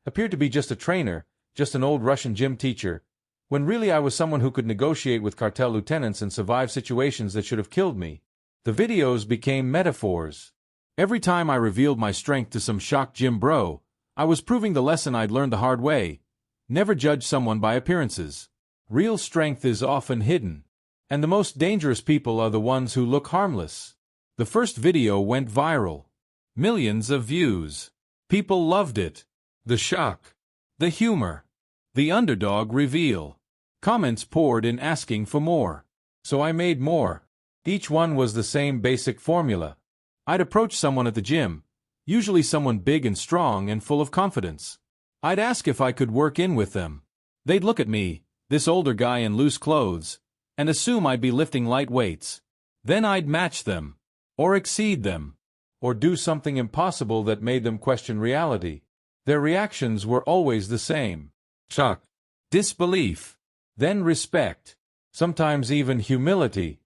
Appeared to be just a trainer, just an old Russian gym teacher, when really I was someone who could negotiate with cartel lieutenants and survive situations that should have killed me. The videos became metaphors. Every time I revealed my strength to some shocked gym bro, I was proving the lesson I'd learned the hard way. Never judge someone by appearances. Real strength is often hidden. And the most dangerous people are the ones who look harmless. The first video went viral. Millions of views. People loved it. The shock. The humor. The underdog reveal. Comments poured in asking for more. So I made more. Each one was the same basic formula. I'd approach someone at the gym, usually someone big and strong and full of confidence. I'd ask if I could work in with them. They'd look at me, this older guy in loose clothes, and assume I'd be lifting light weights. Then I'd match them, or exceed them, or do something impossible that made them question reality. Their reactions were always the same. Shock, disbelief, then respect, sometimes even humility.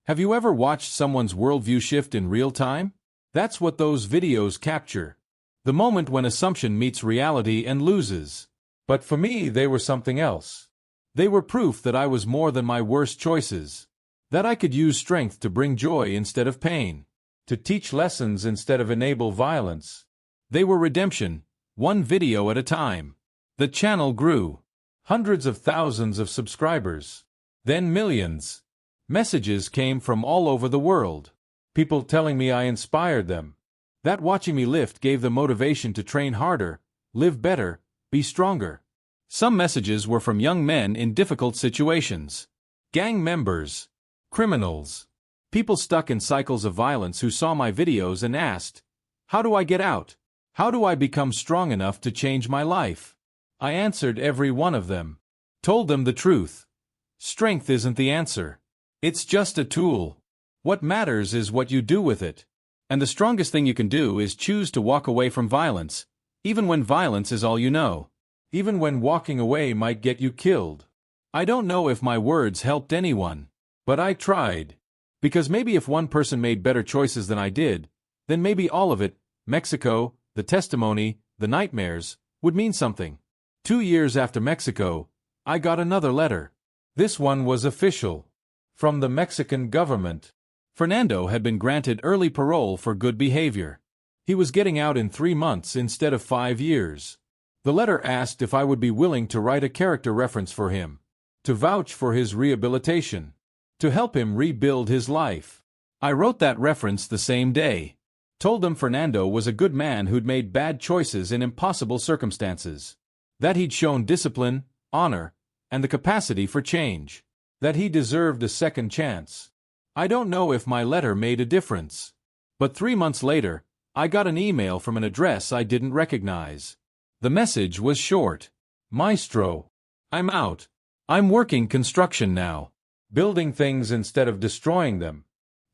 Have you ever watched someone's worldview shift in real time? That's what those videos capture. The moment when assumption meets reality and loses. But for me, they were something else. They were proof that I was more than my worst choices. That I could use strength to bring joy instead of pain. To teach lessons instead of enable violence. They were redemption, one video at a time. The channel grew. Hundreds of thousands of subscribers. Then millions. Messages came from all over the world. People telling me I inspired them. That watching me lift gave them motivation to train harder, live better, be stronger. Some messages were from young men in difficult situations. Gang members. Criminals. People stuck in cycles of violence who saw my videos and asked, "How do I get out? How do I become strong enough to change my life?" I answered every one of them. Told them the truth. Strength isn't the answer. It's just a tool. What matters is what you do with it. And the strongest thing you can do is choose to walk away from violence, even when violence is all you know. Even when walking away might get you killed. I don't know if my words helped anyone, but I tried. Because maybe if one person made better choices than I did, then maybe all of it, Mexico, the testimony, the nightmares, would mean something. 2 years after Mexico, I got another letter. This one was official. From the Mexican government. Fernando had been granted early parole for good behavior. He was getting out in 3 months instead of 5 years. The letter asked if I would be willing to write a character reference for him, to vouch for his rehabilitation, to help him rebuild his life. I wrote that reference the same day. Told them Fernando was a good man who'd made bad choices in impossible circumstances. That he'd shown discipline, honor, and the capacity for change. That he deserved a second chance. I don't know if my letter made a difference. But 3 months later, I got an email from an address I didn't recognize. The message was short. Maestro. I'm out. I'm working construction now. Building things instead of destroying them.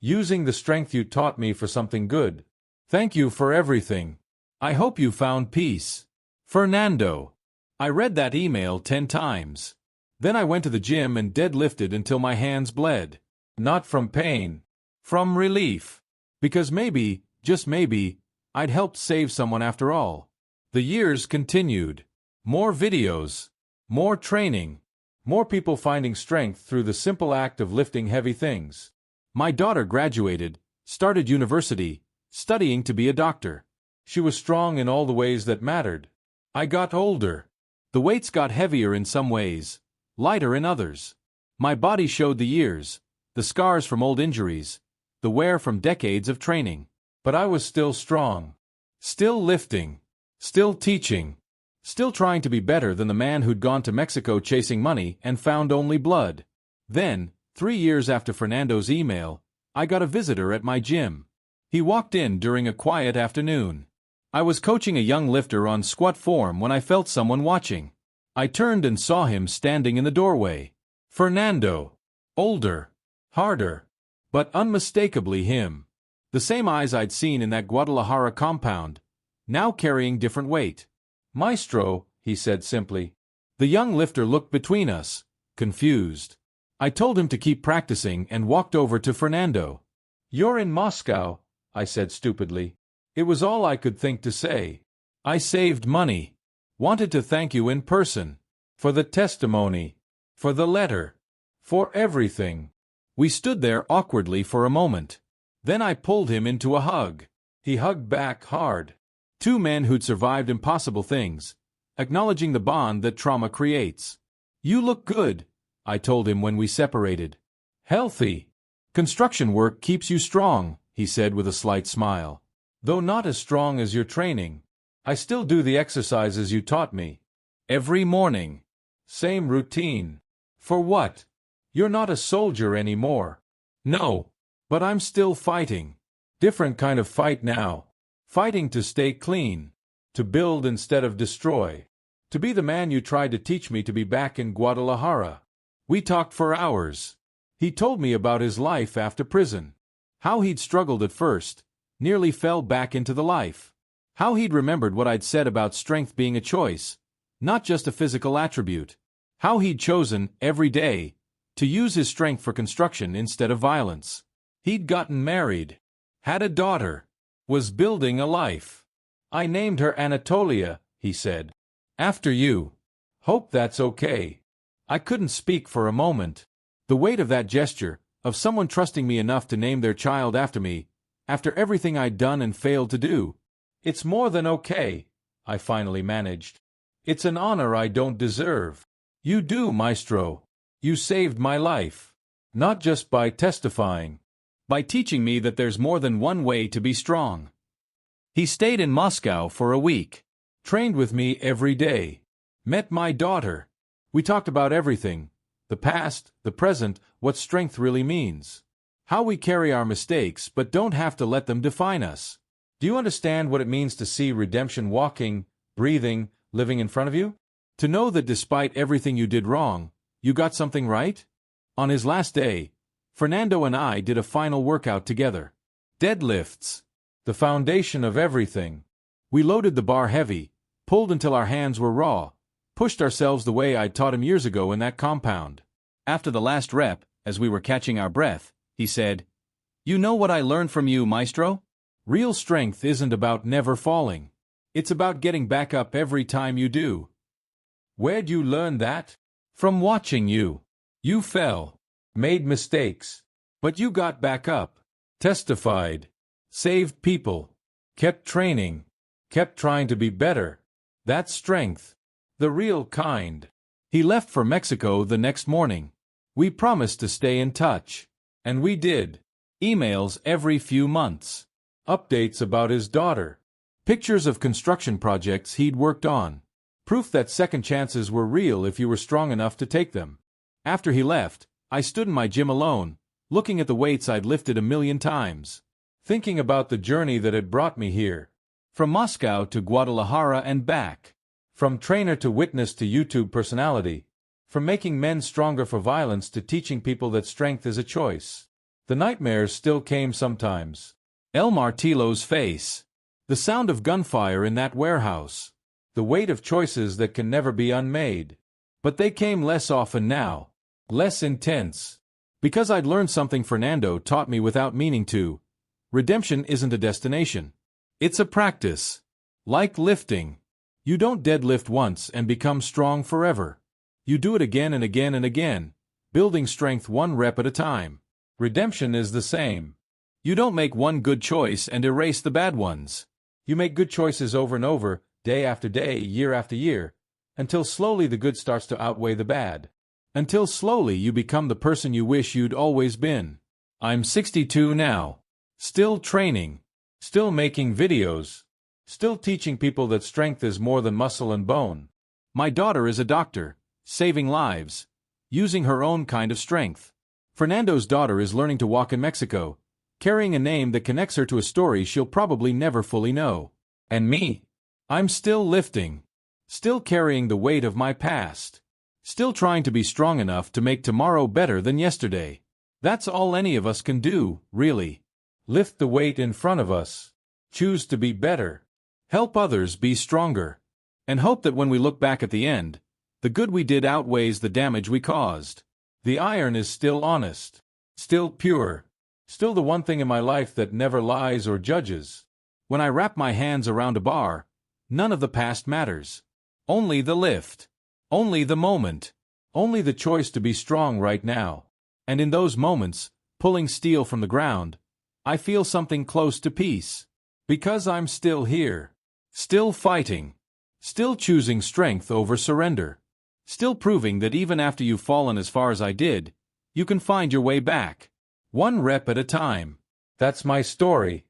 Using the strength you taught me for something good. Thank you for everything. I hope you found peace. Fernando. I read that email 10 times. Then I went to the gym and deadlifted until my hands bled. Not from pain. From relief. Because maybe, just maybe, I'd helped save someone after all. The years continued. More videos. More training. More people finding strength through the simple act of lifting heavy things. My daughter graduated, started university, studying to be a doctor. She was strong in all the ways that mattered. I got older. The weights got heavier in some ways. Lighter in others. My body showed the years, the scars from old injuries, the wear from decades of training. But I was still strong. Still lifting. Still teaching. Still trying to be better than the man who'd gone to Mexico chasing money and found only blood. Then, 3 years after Fernando's email, I got a visitor at my gym. He walked in during a quiet afternoon. I was coaching a young lifter on squat form when I felt someone watching. I turned and saw him standing in the doorway. Fernando. Older. Harder. But unmistakably him. The same eyes I'd seen in that Guadalajara compound, now carrying different weight. Maestro, he said simply. The young lifter looked between us, confused. I told him to keep practicing and walked over to Fernando. You're in Moscow, I said stupidly. It was all I could think to say. I saved money. Wanted to thank you in person. For the testimony. For the letter. For everything. We stood there awkwardly for a moment. Then I pulled him into a hug. He hugged back hard. Two men who'd survived impossible things, acknowledging the bond that trauma creates. You look good, I told him when we separated. Healthy. Construction work keeps you strong, he said with a slight smile. Though not as strong as your training. I still do the exercises you taught me. Every morning. Same routine. For what? You're not a soldier anymore. No. But I'm still fighting. Different kind of fight now. Fighting to stay clean. To build instead of destroy. To be the man you tried to teach me to be back in Guadalajara. We talked for hours. He told me about his life after prison. How he'd struggled at first, nearly fell back into the life. How he'd remembered what I'd said about strength being a choice, not just a physical attribute. How he'd chosen, every day, to use his strength for construction instead of violence. He'd gotten married, had a daughter, was building a life. I named her Anatoly, he said. After you. Hope that's okay. I couldn't speak for a moment. The weight of that gesture, of someone trusting me enough to name their child after me, after everything I'd done and failed to do. It's more than okay, I finally managed. It's an honor I don't deserve. You do, Maestro. You saved my life. Not just by testifying. By teaching me that there's more than one way to be strong. He stayed in Moscow for a week. Trained with me every day. Met my daughter. We talked about everything. The past, the present, what strength really means. How we carry our mistakes but don't have to let them define us. Do you understand what it means to see redemption walking, breathing, living in front of you? To know that despite everything you did wrong, you got something right? On his last day, Fernando and I did a final workout together. Deadlifts. The foundation of everything. We loaded the bar heavy, pulled until our hands were raw, pushed ourselves the way I'd taught him years ago in that compound. After the last rep, as we were catching our breath, he said, "You know what I learned from you, Maestro? Real strength isn't about never falling. It's about getting back up every time you do." Where'd you learn that? From watching you. You fell, made mistakes, but you got back up, testified, saved people, kept training, kept trying to be better. That's strength. The real kind. He left for Mexico the next morning. We promised to stay in touch. And we did. Emails every few months. Updates about his daughter. Pictures of construction projects he'd worked on. Proof that second chances were real if you were strong enough to take them. After he left, I stood in my gym alone, looking at the weights I'd lifted 1,000,000 times. Thinking about the journey that had brought me here. From Moscow to Guadalajara and back. From trainer to witness to YouTube personality. From making men stronger for violence to teaching people that strength is a choice. The nightmares still came sometimes. El Martillo's face. The sound of gunfire in that warehouse. The weight of choices that can never be unmade. But they came less often now. Less intense. Because I'd learned something Fernando taught me without meaning to. Redemption isn't a destination. It's a practice. Like lifting. You don't deadlift once and become strong forever. You do it again and again and again, building strength one rep at a time. Redemption is the same. You don't make one good choice and erase the bad ones. You make good choices over and over, day after day, year after year, until slowly the good starts to outweigh the bad. Until slowly you become the person you wish you'd always been. I'm 62 now. Still training. Still making videos. Still teaching people that strength is more than muscle and bone. My daughter is a doctor, saving lives, using her own kind of strength. Fernando's daughter is learning to walk in Mexico, carrying a name that connects her to a story she'll probably never fully know. And me? I'm still lifting. Still carrying the weight of my past. Still trying to be strong enough to make tomorrow better than yesterday. That's all any of us can do, really. Lift the weight in front of us. Choose to be better. Help others be stronger. And hope that when we look back at the end, the good we did outweighs the damage we caused. The iron is still honest. Still pure. Still the one thing in my life that never lies or judges. When I wrap my hands around a bar, none of the past matters. Only the lift. Only the moment. Only the choice to be strong right now. And in those moments, pulling steel from the ground, I feel something close to peace. Because I'm still here. Still fighting. Still choosing strength over surrender. Still proving that even after you've fallen as far as I did, you can find your way back. One rep at a time. That's my story.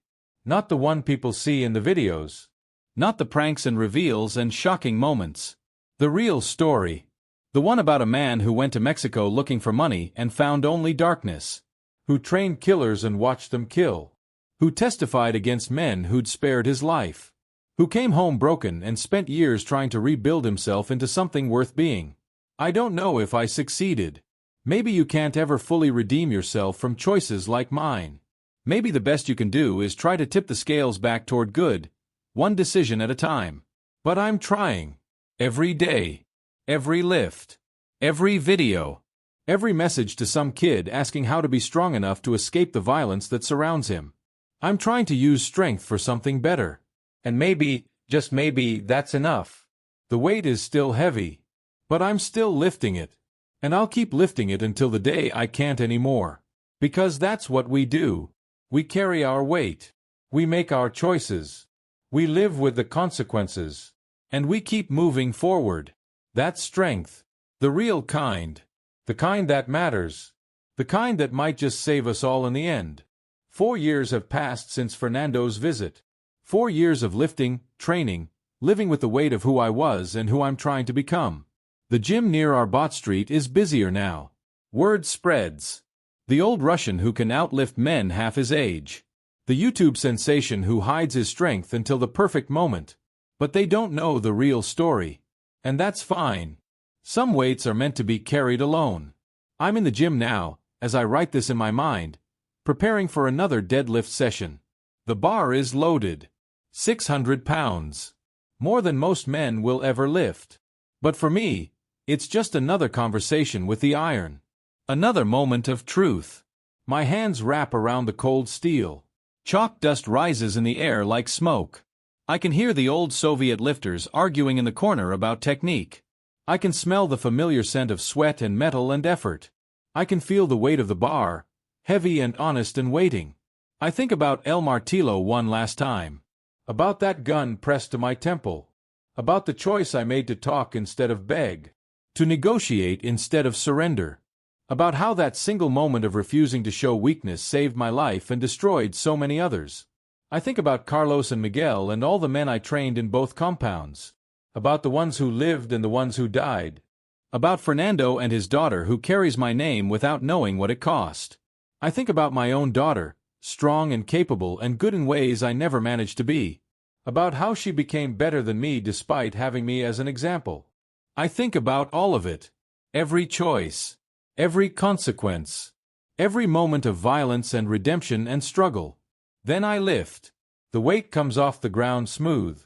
Not the one people see in the videos. Not the pranks and reveals and shocking moments. The real story. The one about a man who went to Mexico looking for money and found only darkness. Who trained killers and watched them kill. Who testified against men who'd spared his life. Who came home broken and spent years trying to rebuild himself into something worth being. I don't know if I succeeded. Maybe you can't ever fully redeem yourself from choices like mine. Maybe the best you can do is try to tip the scales back toward good, one decision at a time. But I'm trying. Every day. Every lift. Every video. Every message to some kid asking how to be strong enough to escape the violence that surrounds him. I'm trying to use strength for something better. And maybe, just maybe, that's enough. The weight is still heavy. But I'm still lifting it. And I'll keep lifting it until the day I can't anymore. Because that's what we do. We carry our weight. We make our choices. We live with the consequences. And we keep moving forward. That's strength. The real kind. The kind that matters. The kind that might just save us all in the end. 4 years have passed since Fernando's visit. 4 years of lifting, training, living with the weight of who I was and who I'm trying to become. The gym near our bot street is busier now. Word spreads. The old Russian who can outlift men half his age. The YouTube sensation who hides his strength until the perfect moment. But they don't know the real story. And that's fine. Some weights are meant to be carried alone. I'm in the gym now, as I write this in my mind, preparing for another deadlift session. The bar is loaded. 600 pounds. More than most men will ever lift. But for me, it's just another conversation with the iron. Another moment of truth. My hands wrap around the cold steel. Chalk dust rises in the air like smoke. I can hear the old Soviet lifters arguing in the corner about technique. I can smell the familiar scent of sweat and metal and effort. I can feel the weight of the bar, heavy and honest and waiting. I think about El Martillo one last time. About that gun pressed to my temple. About the choice I made to talk instead of beg. To negotiate instead of surrender. About how that single moment of refusing to show weakness saved my life and destroyed so many others. I think about Carlos and Miguel and all the men I trained in both compounds. About the ones who lived and the ones who died. About Fernando and his daughter who carries my name without knowing what it cost. I think about my own daughter, strong and capable and good in ways I never managed to be. About how she became better than me despite having me as an example. I think about all of it. Every choice. Every consequence. Every moment of violence and redemption and struggle. Then I lift. The weight comes off the ground smooth.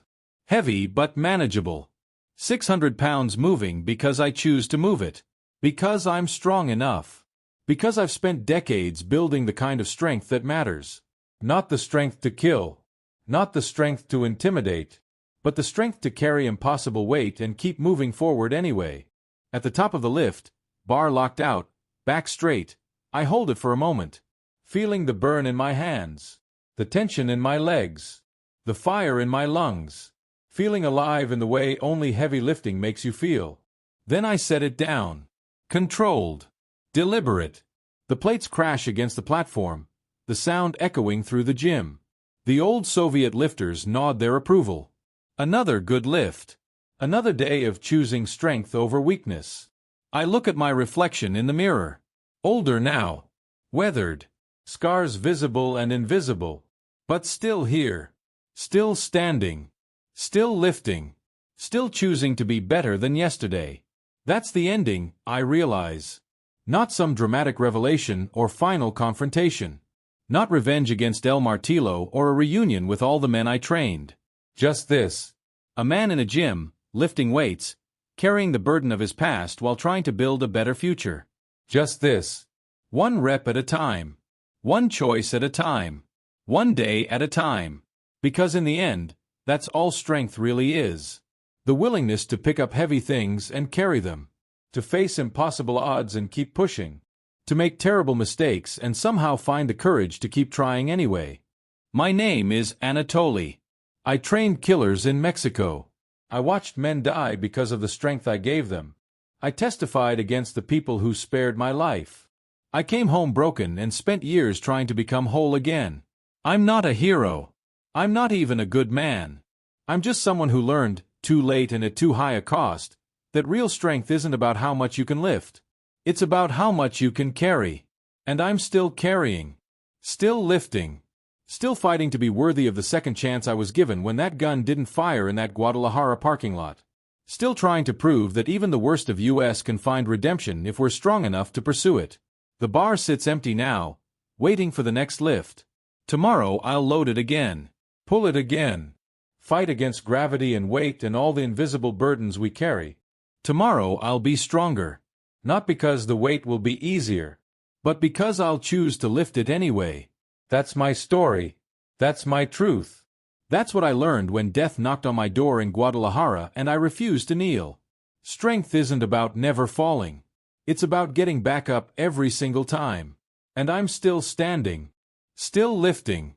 Heavy but manageable. 600 pounds moving because I choose to move it. Because I'm strong enough. Because I've spent decades building the kind of strength that matters. Not the strength to kill. Not the strength to intimidate. But the strength to carry impossible weight and keep moving forward anyway. At the top of the lift, bar locked out, back straight, I hold it for a moment. Feeling the burn in my hands. The tension in my legs. The fire in my lungs. Feeling alive in the way only heavy lifting makes you feel. Then I set it down. Controlled. Deliberate. The plates crash against the platform, the sound echoing through the gym. The old Soviet lifters nod their approval. Another good lift. Another day of choosing strength over weakness. I look at my reflection in the mirror. Older now. Weathered. Scars visible and invisible. But still here. Still standing. Still lifting. Still choosing to be better than yesterday. That's the ending, I realize. Not some dramatic revelation or final confrontation. Not revenge against El Martillo or a reunion with all the men I trained. Just this. A man in a gym, lifting weights, carrying the burden of his past while trying to build a better future. Just this. One rep at a time. One choice at a time. One day at a time. Because in the end, that's all strength really is. The willingness to pick up heavy things and carry them. To face impossible odds and keep pushing. To make terrible mistakes and somehow find the courage to keep trying anyway. My name is Anatoly. I trained killers in Mexico. I watched men die because of the strength I gave them. I testified against the people who spared my life. I came home broken and spent years trying to become whole again. I'm not a hero. I'm not even a good man. I'm just someone who learned, too late and at too high a cost, that real strength isn't about how much you can lift. It's about how much you can carry. And I'm still carrying. Still lifting. Still fighting to be worthy of the second chance I was given when that gun didn't fire in that Guadalajara parking lot. Still trying to prove that even the worst of us can find redemption if we're strong enough to pursue it. The bar sits empty now, waiting for the next lift. Tomorrow I'll load it again. Pull it again. Fight against gravity and weight and all the invisible burdens we carry. Tomorrow I'll be stronger. Not because the weight will be easier, but because I'll choose to lift it anyway. That's my story. That's my truth. That's what I learned when death knocked on my door in Guadalajara and I refused to kneel. Strength isn't about never falling. It's about getting back up every single time. And I'm still standing. Still lifting.